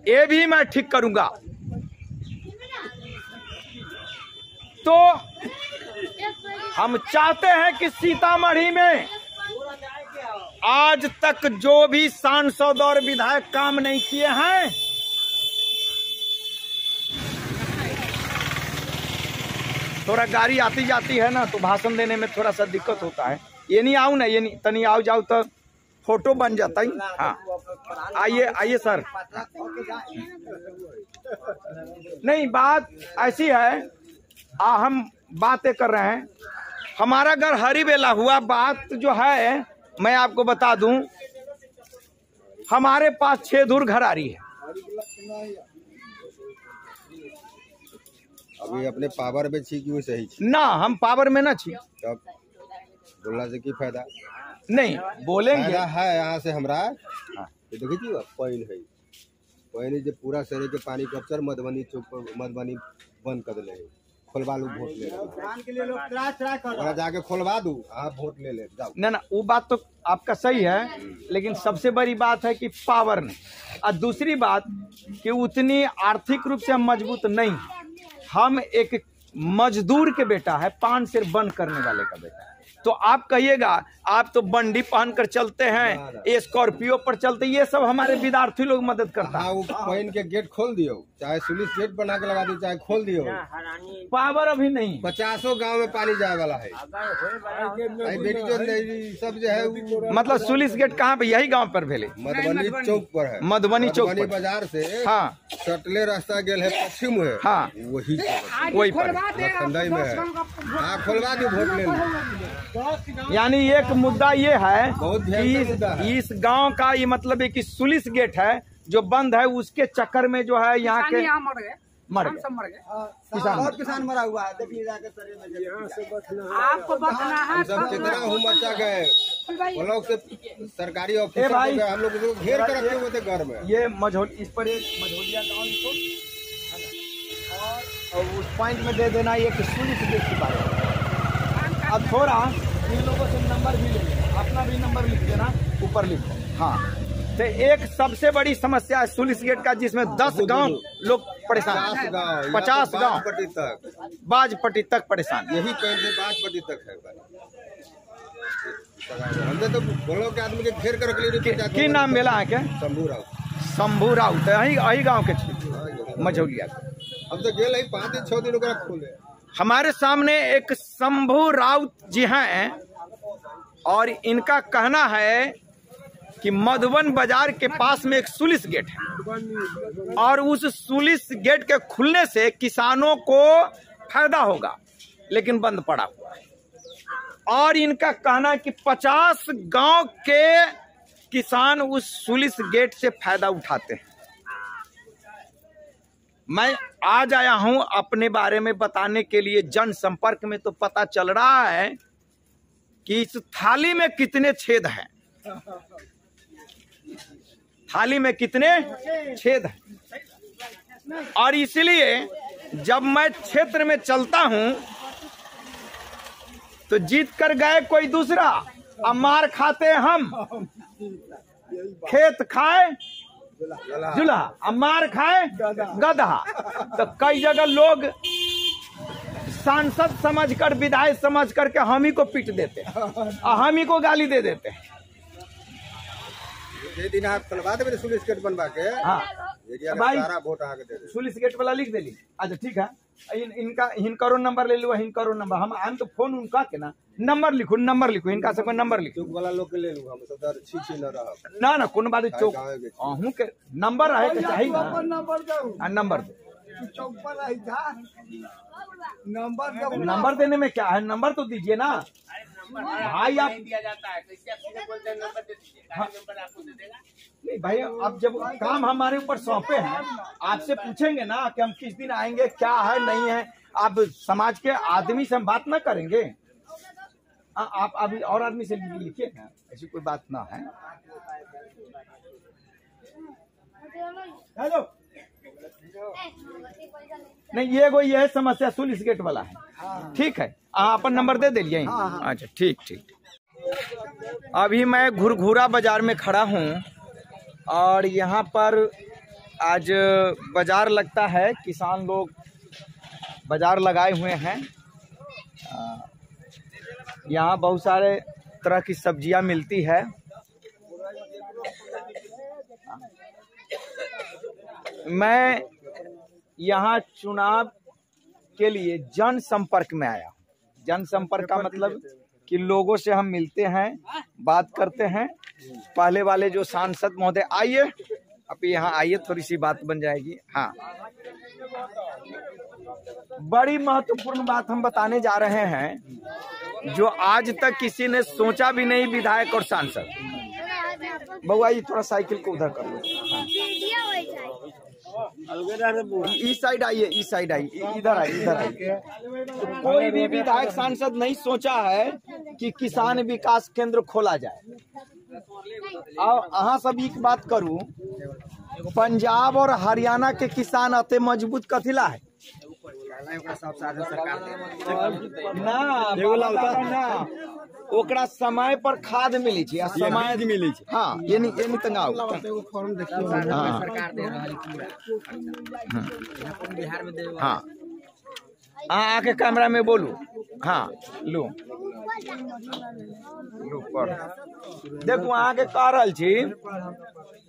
ये भी मैं ठीक करूंगा। तो हम चाहते हैं कि सीतामढ़ी में आज तक जो भी सांसद और विधायक काम नहीं किए हैं, थोड़ा गाड़ी आती जाती है ना तो भाषण देने में थोड़ा सा दिक्कत होता है। ये नहीं आऊं ना, ये नहीं तनी आओ जाओ तो फोटो बन जाता है। हाँ आइए आइए सर। नहीं बात ऐसी है, हम बातें कर रहे हैं। हमारा घर हरीबेला हुआ। बात जो है मैं आपको बता दूं, हमारे पास 6 दूर घर आ रही है। अभी अपने पावर में छी कि सही छी? ना हम पावर में ना छी। तब बोलना से की फायदा? नहीं बोलेंगे फायदा है यहाँ से हमरा। ये देखिए जी पानी है, पानी जो पूरा शहर के पानी कब्चर मधुबनी चौक मधुबनी बंद कर दिले, खोलवा लू वोट ले लो, जाके खोलवा दू, आप वोट ले जाओ। ना वो बात तो आपका सही है, लेकिन सबसे बड़ी बात है कि पावर नहीं। और दूसरी बात कि उतनी आर्थिक रूप से हम मजबूत नहीं। हम एक मजदूर के बेटा है, पान सिर बंद करने वाले का बेटा है। तो आप कहिएगा आप तो बंडी पहनकर चलते हैं, स्कॉर्पियो पर चलते, ये सब हमारे विद्यार्थी लोग मदद करता है। वो पानी के गेट खोल दियो, चाहे सुलिस गेट बना के लगा दियो, चाहे खोल दियो। पावर अभी नहीं। 50 गांव में पानी जाए वाला है। बेटी जो सब जो है मतलब सुलिस गेट कहाँ पे? यही गांव पर भेले, मधुबनी चौक पर है। मधुबनी चौक पर। बाजार से हाँ सटले रास्ता गेल है पश्चिम है। हाँ वही पर ठंडाई में है। हाँ खोलवा दो, वोट ले लो। यानी एक मुद्दा ये है बहुत कि इस गांव का ये मतलब है कि सुलिस गेट है जो बंद है, उसके चक्कर में जो है यहाँ के मर गए किसान मरा हुआ है। देखिए आपको बचना है। सब कितना हूँ मचा गए वो लोग से सरकारी ऑफिसर भाई हम लोग घेर कर रखे हुए थे घर में। ये मझोल इस पर एक मझोलिया गाँव लिखो और उस पॉइंट में दे देना एक सुलिस गेट की बात। अब थोड़ा इन लोगों से नंबर भी ले लेना, अपना भी नंबर लिख देना, ऊपर लिखो। हाँ तो एक सबसे बड़ी समस्या है सुलिस गेट का, जिसमें 10 गांव लोग परेशान, 50 गांव बाजपट्टी तक परेशान। यही कहीं से बाजपट्टी तक है। हमने तो बोलो के आदमी के घेर कर रख की नाम मेला है क्या? शंभू राउत। शंभू राउत यही गाँव के मझौलिया। अब तो गेल 5-6 दिन खोले। हमारे सामने एक शंभू राउत जी हैं और इनका कहना है कि मधुबन बाजार के पास में एक सुलिस गेट है और उस सुलिस गेट के खुलने से किसानों को फायदा होगा, लेकिन बंद पड़ा हुआ है। और इनका कहना है कि 50 गांव के किसान उस सुलिस गेट से फायदा उठाते हैं। मैं आज आया हूं अपने बारे में बताने के लिए। जनसंपर्क में तो पता चल रहा है कि इस थाली में कितने छेद हैं, थाली में कितने छेद हैं। और इसलिए जब मैं क्षेत्र में चलता हूं तो जीत कर गए कोई दूसरा, अब मार खाते हम। खेत खाए जुला, अब मार खाए गधा। तो कई जगह लोग सांसद समझकर, विधायक समझ करके हम ही को पीट देते हैं और हम ही को गाली दे देते हैं। जे दिन आप खोलवा देबे सुलिस गेट बनवा के हाँ एरिया का भाई सारा वोट आके दे दे। सुलिस गेट वाला लिख देली। अच्छा ठीक है, इनका हिनकरो नंबर ले लो, हिनकरो नंबर हम तो फोन उनका के ना नंबर लिखो इनका सब नंबर लिखो। चौक वाला लोग के ले लू हम सब दर छी न रहब ना कोनो बात चौक गाँव के अहूँ के नंबर रहे के चाहिए ना। नंबर दो, चौक पर आई था नंबर नंबर देने में क्या है, नंबर तो दीजिए ना भाई। आप दिया जाता है, कैसे आप सीधे बोलते हैं नंबर दे दीजिए, नंबर आपको दे देगा। नहीं भाई, अब जब काम हमारे ऊपर सौंपे हैं, आपसे पूछेंगे ना कि हम किस दिन आएंगे, क्या है नहीं है। आप समाज के आदमी से हम बात ना करेंगे। आप अभी और आदमी से लिखिए ना, ऐसी कोई बात ना है। हेलो नहीं, ये है समस्या सुलिस गेट वाला है। ठीक है, अपन नंबर दे दिलिए। अच्छा ठीक। अभी मैं घुरघुरा बाजार में खड़ा हूँ और यहाँ पर आज बाजार लगता है, किसान लोग बाजार लगाए हुए हैं। यहाँ बहुत सारे तरह की सब्जियाँ मिलती है। मैं यहाँ चुनाव के लिए जनसंपर्क में आया। जनसंपर्क का मतलब कि लोगों से हम मिलते हैं, बात करते हैं। पहले वाले जो सांसद महोदय, आइए अब यहाँ आइए, थोड़ी सी बात बन जाएगी। हाँ, बड़ी महत्वपूर्ण बात हम बताने जा रहे हैं जो आज तक किसी ने सोचा भी नहीं, विधायक और सांसद। बउआ जी थोड़ा साइकिल को उधर कर लो। इस साइड आइए, इस साइड आइए, इधर आइए। तो कोई भी विधायक सांसद नहीं सोचा है कि किसान विकास केंद्र खोला जाए। और अहाँ सब एक बात करूं, पंजाब और हरियाणा के किसान अते मजबूत कथिला है ना, ओकरा समय पर खाद मिली छे, समय मिली छे। हाँ, ये नहीं तंगाओ। सरकार दे रहा है बिहार में दे। हाँ, आके कैमरा में बोलू। हाँ, लो पर देखो, आके कह रहल छी,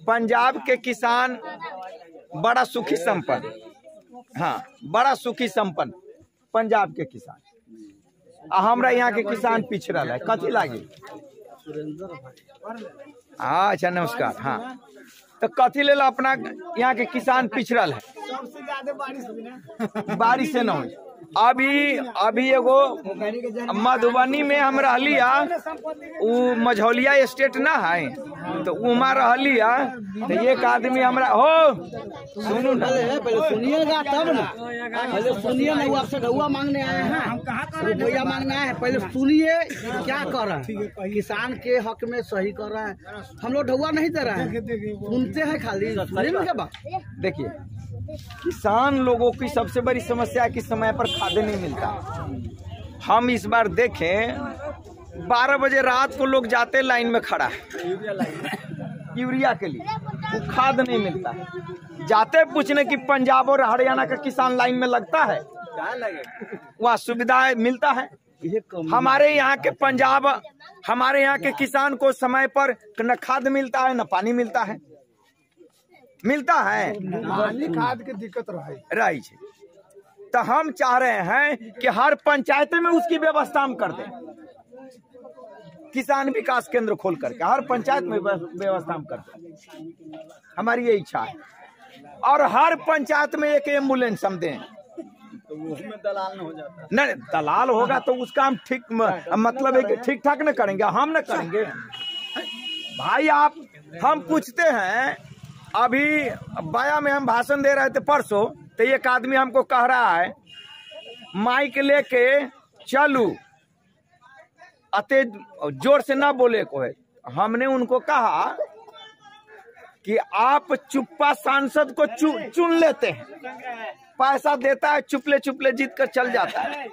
पंजाब के किसान बड़ा सुखी संपन्न। हाँ, बड़ा सुखी संपन्न पंजाब के किसान। हमरा यहाँ के किसान पिछड़ल है, कथी लागी? हाँ अच्छा, नमस्कार। हाँ, तो कथी ले लो, अपना यहाँ के किसान पिछड़ल है, सबसे ज्यादा बारिश से न हो। अभी एगो मधुबनी में हम रहली, उ मझौलिया स्टेट ना है, तो उमा रहली। तो एक आदमी हमरा हो, सुनू ना, पहले सुनिएगा तब ना, पहले सुनिए ना। वो आपसे ढौआ मांगने आए हैं, हम कहाँ रुपया मांगने आए हैं। पहले सुनिए क्या कर रहे हैं, किसान के हक में सही कर रहे हैं। हम लोग ढौआ नहीं दे रहे हैं, सुनते हैं खाली। सुनिए क्या बात। देखिए, किसान लोगों की सबसे बड़ी समस्या है कि समय पर खाद नहीं मिलता। हम इस बार देखें, 12 बजे रात को लोग जाते लाइन में खड़ा है यूरिया के लिए, वो खाद नहीं मिलता है। जाते पूछने कि पंजाब और हरियाणा का किसान लाइन में लगता है, वहाँ सुविधा मिलता है। हमारे यहाँ के हमारे यहाँ के किसान को समय पर न खाद मिलता है, न पानी मिलता है। खाद की दिक्कत रही है। तो हम चाह रहे हैं कि हर पंचायत में उसकी व्यवस्था हम कर दें, किसान विकास केंद्र खोल करके हर पंचायत में व्यवस्था हम कर दें। हमारी ये इच्छा है। और हर पंचायत में एक एम्बुलेंस हम दें। तो उसमें दलाल न हो जाता। नहीं, दलाल होगा तो उसका हम ठीक मतलब है कि ठीक ठाक न करेंगे, हम न करेंगे भाई। हम पूछते हैं, अभी बाया में हम भाषण दे रहे थे परसों, तो एक आदमी हमको कह रहा है माइक लेके चलू, अते जोर से ना बोले को है। हमने उनको कहा कि आप चुप्पा सांसद को चुन लेते हैं, पैसा देता है, चुपले चुपले जीत कर चल जाता है।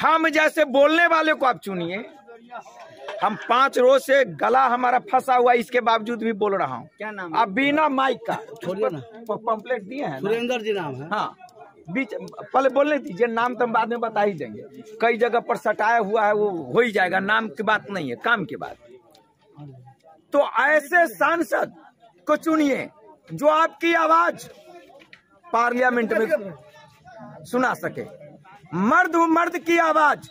हम जैसे बोलने वाले को आप चुनिए। हम 5 रोज से गला हमारा फंसा हुआ, इसके बावजूद भी बोल रहा हूँ। क्या नाम? अब बिना माइक का पंपलेट दिए हैं। सुरेंद्र जी नाम है। हाँ, बीच पहले बोलने दीजिए, नाम तो हम बाद में बता ही देंगे। कई जगह पर सटाया हुआ है, वो हो ही जाएगा। नाम की बात नहीं है, काम की बात। तो ऐसे सांसद को चुनिए जो आपकी आवाज पार्लियामेंट में सुना सके। मर्द की आवाज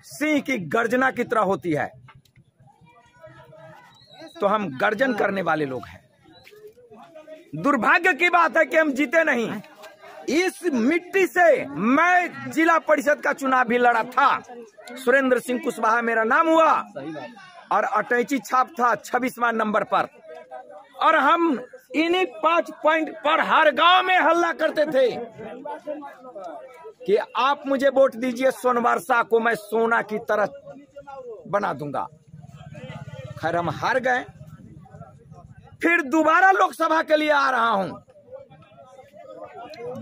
सिंह की गर्जना की तरह होती है, तो हम गर्जन करने वाले लोग हैं। दुर्भाग्य की बात है कि हम जीते नहीं। इस मिट्टी से मैं जिला परिषद का चुनाव भी लड़ा था। सुरेंद्र सिंह कुशवाहा मेरा नाम हुआ और अटैची छाप था 26वां नंबर पर, और हम इन्हीं 5 पॉइंट पर हर गांव में हल्ला करते थे कि आप मुझे वोट दीजिए, सोनवर्षा को मैं सोना की तरह बना दूंगा। खैर हम हार गए। फिर दोबारा लोकसभा के लिए आ रहा हूं,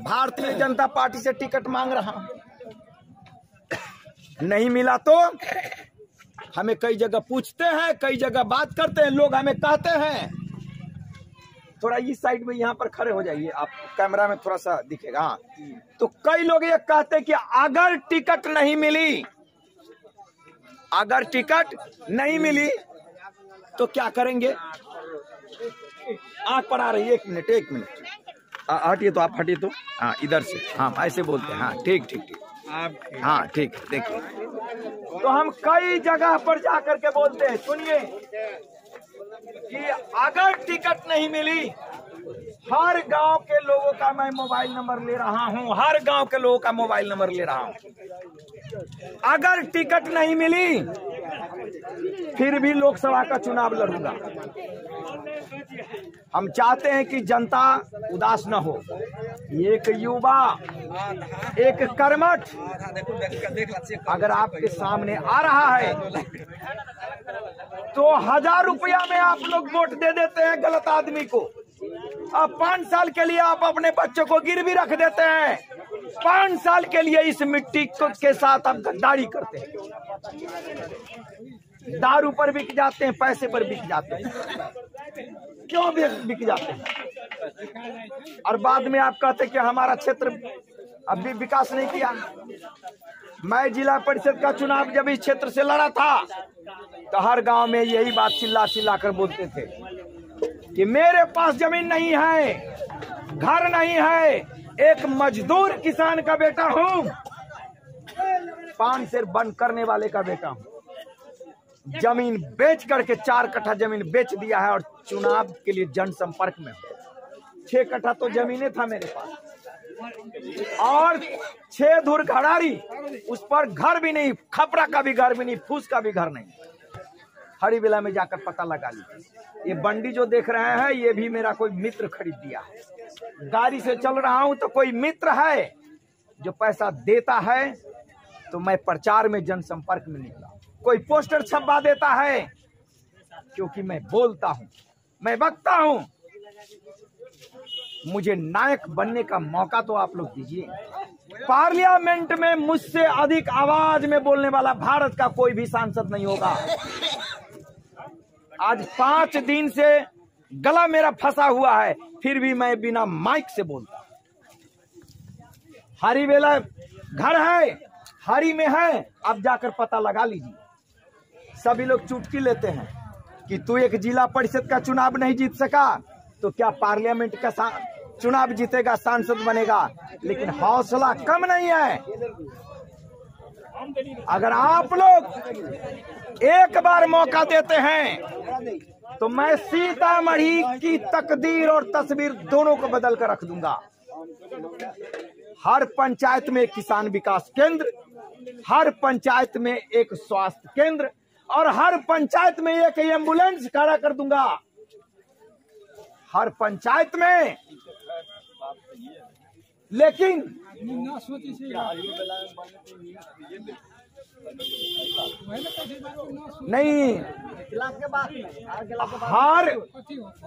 भारतीय जनता पार्टी से टिकट मांग रहा हूं। नहीं मिला तो हमें कई जगह पूछते हैं, कई जगह बात करते हैं, लोग हमें कहते हैं। थोड़ा इस साइड में यहाँ पर खड़े हो जाइए, आप कैमरा में थोड़ा सा दिखेगा। हाँ, तो कई लोग ये कहते हैं कि अगर टिकट नहीं मिली, अगर टिकट नहीं मिली तो क्या करेंगे। आंख पर आ रही है, एक मिनट हटिए तो, आप हटिए तो। हाँ इधर से, हाँ ऐसे बोलते हैं। हाँ ठीक हाँ ठीक है। देखिए, तो हम कई जगह पर जाकर के बोलते हैं, सुनिए कि अगर टिकट नहीं मिली, हर गांव के लोगों का मैं मोबाइल नंबर ले रहा हूं, हर गांव के लोगों का मोबाइल नंबर ले रहा हूं। अगर टिकट नहीं मिली फिर भी लोकसभा का चुनाव लड़ूंगा। हम चाहते हैं कि जनता उदास न हो। एक युवा, एक कर्मठ अगर आपके सामने आ रहा है तो 1000 रुपया में आप लोग वोट दे देते हैं गलत आदमी को। अब 5 साल के लिए आप अपने बच्चों को गिरवी रख देते हैं। 5 साल के लिए इस मिट्टी के साथ आप गद्दारी करते हैं। दारू पर बिक जाते हैं, पैसे पर बिक जाते हैं। क्यों बिक जाते हैं? और बाद में आप कहते हैं कि हमारा क्षेत्र अभी विकास नहीं किया। मैं जिला परिषद का चुनाव जब इस क्षेत्र से लड़ा था तो हर गांव में यही बात चिल्ला कर बोलते थे कि मेरे पास जमीन नहीं है, घर नहीं है, एक मजदूर किसान का बेटा हूं, पान से बंद करने वाले का बेटा हूं। जमीन बेच करके 4 कट्ठा जमीन बेच दिया है और चुनाव के लिए जनसंपर्क में 6 कट्ठा तो जमीनें था मेरे पास और 6 धुर घड़ारी, उस पर घर भी नहीं, खपरा का भी घर भी नहीं, फूस का भी घर नहीं। हरी बेला में जाकर पता लगा लीजिए। ये बंडी जो देख रहे हैं ये भी मेरा कोई मित्र खरीद दिया है। गाड़ी से चल रहा हूं तो कोई मित्र है जो पैसा देता है, तो मैं प्रचार में जनसंपर्क में निकला। कोई पोस्टर छपवा देता है क्योंकि मैं बोलता हूं, मैं वक्ता हूं। मुझे नायक बनने का मौका तो आप लोग दीजिए। पार्लियामेंट में मुझसे अधिक आवाज में बोलने वाला भारत का कोई भी सांसद नहीं होगा। आज 5 दिन से गला मेरा फंसा हुआ है, फिर भी मैं बिना माइक से बोलता। हरी बेला घर है, हरी में है, अब जाकर पता लगा लीजिए। सभी लोग चुटकी लेते हैं कि तू एक जिला परिषद का चुनाव नहीं जीत सका तो क्या पार्लियामेंट का चुनाव जीतेगा, सांसद बनेगा। लेकिन हौसला कम नहीं है। अगर आप लोग एक बार मौका देते हैं तो मैं सीतामढ़ी की तकदीर और तस्वीर दोनों को बदल कर रख दूंगा। हर पंचायत में एक किसान विकास केंद्र, हर पंचायत में एक स्वास्थ्य केंद्र और हर पंचायत में एक एम्बुलेंस खड़ा कर दूंगा। हर पंचायत में। लेकिन नहीं,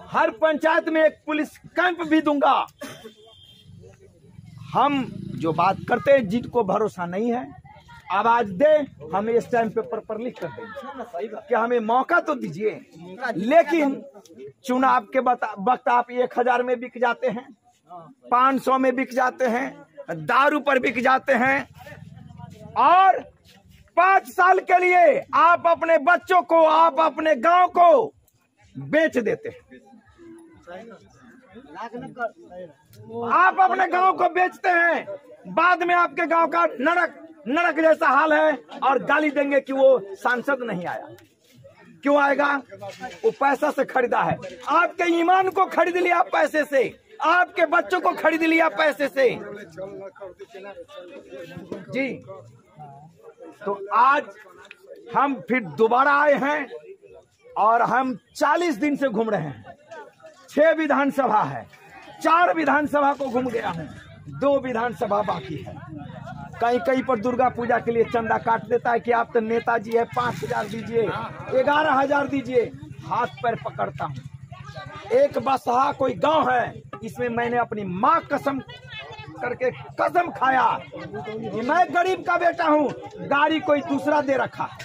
हर पंचायत में एक पुलिस कैंप भी दूंगा। हम जो बात करते हैं, जिनको भरोसा नहीं है आवाज दे, हम इस टाइम पेपर पर लिख कर देंगे कि हमें मौका तो दीजिए। लेकिन चुनाव के वक्त आप 1000 में बिक जाते हैं, 500 में बिक जाते हैं, दारू पर बिक जाते हैं और 5 साल के लिए आप अपने बच्चों को, आप अपने गांव को बेच देते हैं। आप अपने गांव को बेचते हैं, बाद में आपके गांव का नरक जैसा हाल है और गाली देंगे कि वो सांसद नहीं आया। क्यों आएगा? वो पैसा से खरीदा है। आपके ईमान को खरीद लिया पैसे से, आपके बच्चों को खरीद लिया पैसे से। जी, तो आज हम फिर दोबारा आए हैं और हम 40 दिन से घूम रहे हैं। 6 विधानसभा है, 4 विधानसभा को घूम गया हूँ, 2 विधानसभा बाकी है। कहीं कहीं पर दुर्गा पूजा के लिए चंदा काट देता है कि आप तो नेताजी है, 5,000 दीजिए, 11,000 दीजिए। हाथ पैर पकड़ता हूँ। एक बसहा कोई गांव है, इसमें मैंने अपनी माँ कसम करके कसम खाया कि मैं गरीब का बेटा हूँ, गाड़ी कोई दूसरा दे रखा है।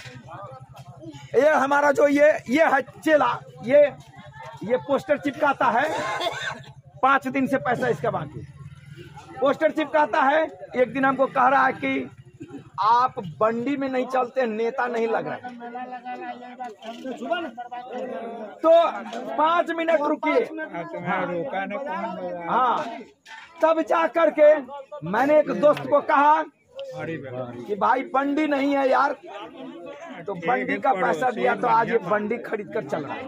ये हमारा जो ये है चेला, ये पोस्टर चिपकाता है। 5 दिन से पैसा इसका बाकी, पोस्टर चिपकाता है। एक दिन हमको कह रहा है कि आप बंडी में नहीं चलते, नेता नहीं लग रहा। तो 5 मिनट रुकिए। हाँ, तब जा करके मैंने एक दोस्त को कहा कि भाई बंडी नहीं है यार, तो बंडी का पैसा दिया तो आज ये बंडी खरीद कर चल रहा है।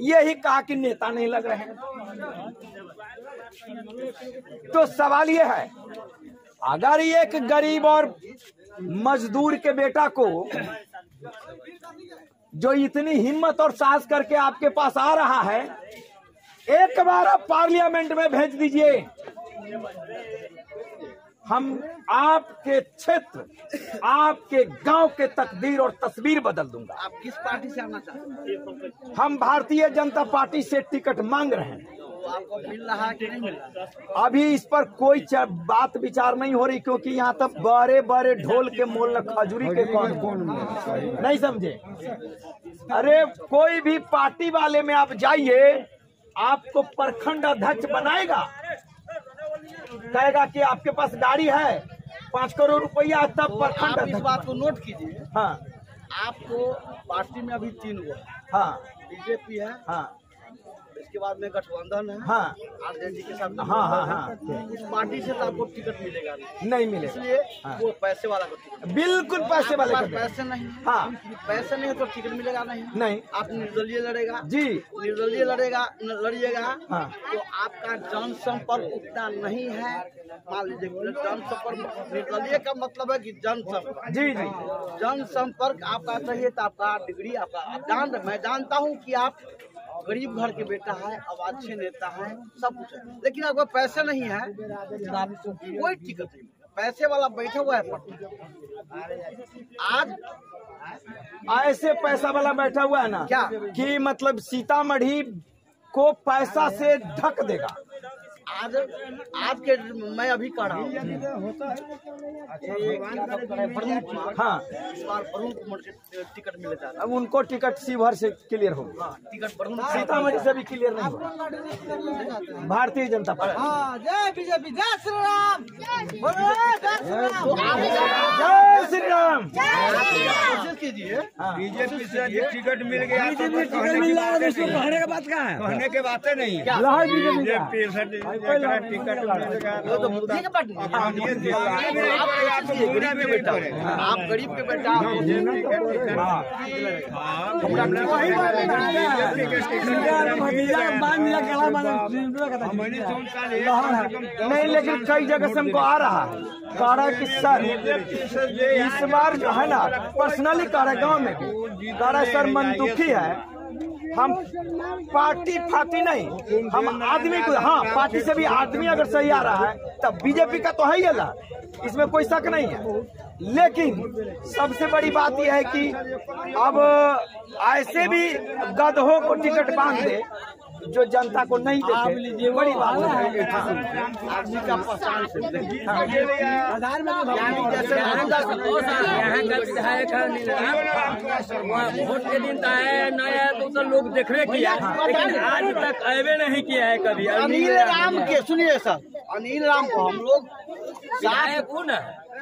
यही कहा कि नेता नहीं लग रहे हैं। तो सवाल ये है, अगर एक गरीब और मजदूर के बेटा को जो इतनी हिम्मत और साहस करके आपके पास आ रहा है, एक बार आप पार्लियामेंट में भेज दीजिए, हम आपके क्षेत्र, आपके गांव के तकदीर और तस्वीर बदल दूंगा। आप किस पार्टी से आना चाहते हैं? हम भारतीय जनता पार्टी से टिकट मांग रहे हैं। तो आपको मिल रहा है कि नहीं मिल रहा? अभी इस पर कोई बात विचार नहीं हो रही, क्योंकि यहाँ तक बड़े बड़े ढोल के मोल न खजूरी के कौन नहीं समझे। अरे कोई भी पार्टी वाले में आप जाइए, आपको प्रखंड अध्यक्ष बनाएगा, कहेगा कि आपके पास गाड़ी है, 5 करोड़ रुपया, तब प्रखंड आप इस बात को नोट कीजिए। हाँ, आपको पार्टी में अभी 3 हुआ। हाँ, बीजेपी है, हाँ, इसके बाद में गठबंधन है, हाँ, आरजेडी के साथ। हाँ, हाँ, हाँ। इस पार्टी से तो आपको टिकट मिलेगा नहीं मिलेगा, इसलिए हाँ। वो पैसे वाला को टिकट। बिल्कुल पैसे वाले आपके का पास पैसे नहीं है, हाँ, पैसे नहीं है तो टिकट मिलेगा नहीं। आप निर्दलीय लड़ेगा जी, निर्दलीय लड़िएगा, हाँ। तो आपका जनसंपर्क उतना नहीं है। मान लीजिए जनसंपर्क, निर्दलीय का मतलब है कि जनसंपर्क। जी, जी, जनसंपर्क आपका चाहिए तो आपका डिग्री, आपका मैं जानता हूँ कि आप गरीब घर के बेटा है, अब अच्छे नेता है, सब कुछ है, लेकिन अगर पैसे नहीं है तो आपको कोई टिकट नहीं। पैसे वाला बैठा हुआ है आज, ऐसे पैसा वाला बैठा हुआ है ना, क्या? कि मतलब सीतामढ़ी को पैसा से ढक देगा। आज के मैं अभी कह रहा हूँ, हाँ, इस बार वरुण कुमार के टिकट मिले जा रहा है। अब उनको टिकट शिवहर से क्लियर होगा, टिकट वरुण सीतामढ़ी से भी क्लियर नहीं होगा। भारतीय जनता पार्टी। जय बीजेपी, जय श्री राम, जय श्री राम। कोशिश कीजिए। बीजेपी से टिकट मिल गया, कहने का बात कहाँ है? कहने के बातें नहीं है। बीजेपी से टिकट वो तो मोदी के पार्टी है। आप गरीब के बेटा, नहीं, लेकिन कई जगह से हमको आ रहा है, कह रहा है कि सर इस बार जो है ना, पर्सनली कह रहा है, गाँव में भी कह रहा है, सर मन दुखी है, हम पार्टी फाटी नहीं, हम आदमी को, हाँ, पार्टी से भी आदमी अगर सही आ रहा है तब बीजेपी का तो है ही अल्लाह, इसमें कोई शक नहीं है। लेकिन सबसे बड़ी बात यह है कि अब ऐसे भी गधों को टिकट बांध दे जो जनता को नहीं देते, बड़ी बात है। आदमी का पहचान से वोट के दिन तो आया न आया तो लोग देखबे किया, लेकिन आज तक अबे नहीं किया है कभी। अनिल राम के सुनिए सर, अनिल राम को हम लोग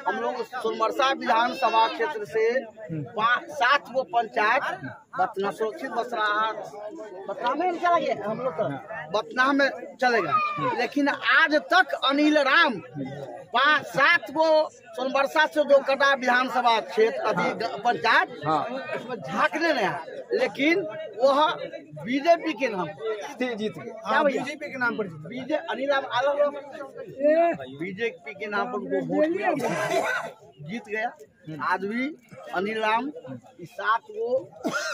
हम लोग सोनमरसा विधानसभा क्षेत्र से 7 वो पंचायत बतना सुरक्षित बतना में चला गया हम लोग तो बतना में चलेगा। लेकिन आज तक अनिल राम 5-7 गो सोनबरसा से जो कटा विधानसभा क्षेत्र पंचायत उसमें झांकने नहीं आया, लेकिन वह बीजेपी के नाम पर जीत गए। क्या भैया? बीजेपी के नाम पर अनिल राम बीजेपी के नाम पर उनको वोट दिया, जीत गया। आज भी अनिल राम इस 7 गो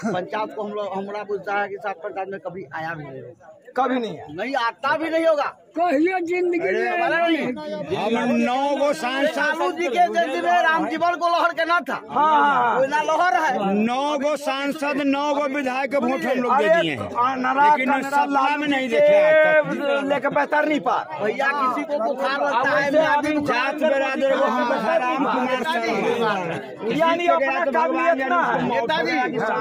पंचायत को हम लोग हमारा बोलता है कि 7 पंचायत में कभी आया भी नहीं होगा, कभी नहीं नहीं आता भी नहीं होगा कहियो जिंदगी में। हम 9 गो सांसद लालू जी के जिंदगी में रामजीवन को लोहर के ना था, हाँ कोई ना लोहर है। 9 गो सांसद 9 गो विधायक के वोट हम लोग दे दिए हैं, नरा लेकिन सत्ता में नहीं देखे। लेके बेहतर नहीं पार भैया किसी को बुखार लगता है, जात बिरादर को हम राम कुमार शर्मा यानी अपना काबिलियत ना है। नेताजी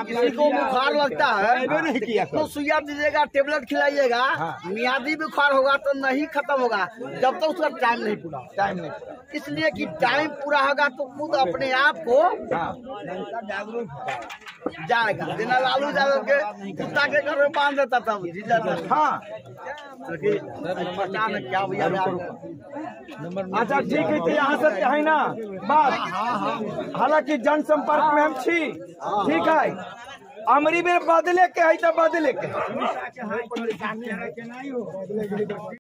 किसी को बुखार लगता है तो सुइया दीजिएगा, टेबलेट खिलाइएगा, मियादी बुखार होगा तो नहीं खत्म होगा जब तक उसका टाइम नहीं पूरा। टाइम नहीं इसलिए कि टाइम पूरा होगा तो खुद अपने आप को जाएगा। बिना लालू यादव के कुत्ता के घर में बांध देता था जीजा था। हाँ पता न क्या भैया। अच्छा ठीक है, तो यहाँ से है ना बात। हालांकि जनसंपर्क में हम छी, ठीक है, अमरी में बदले के है तो बदले के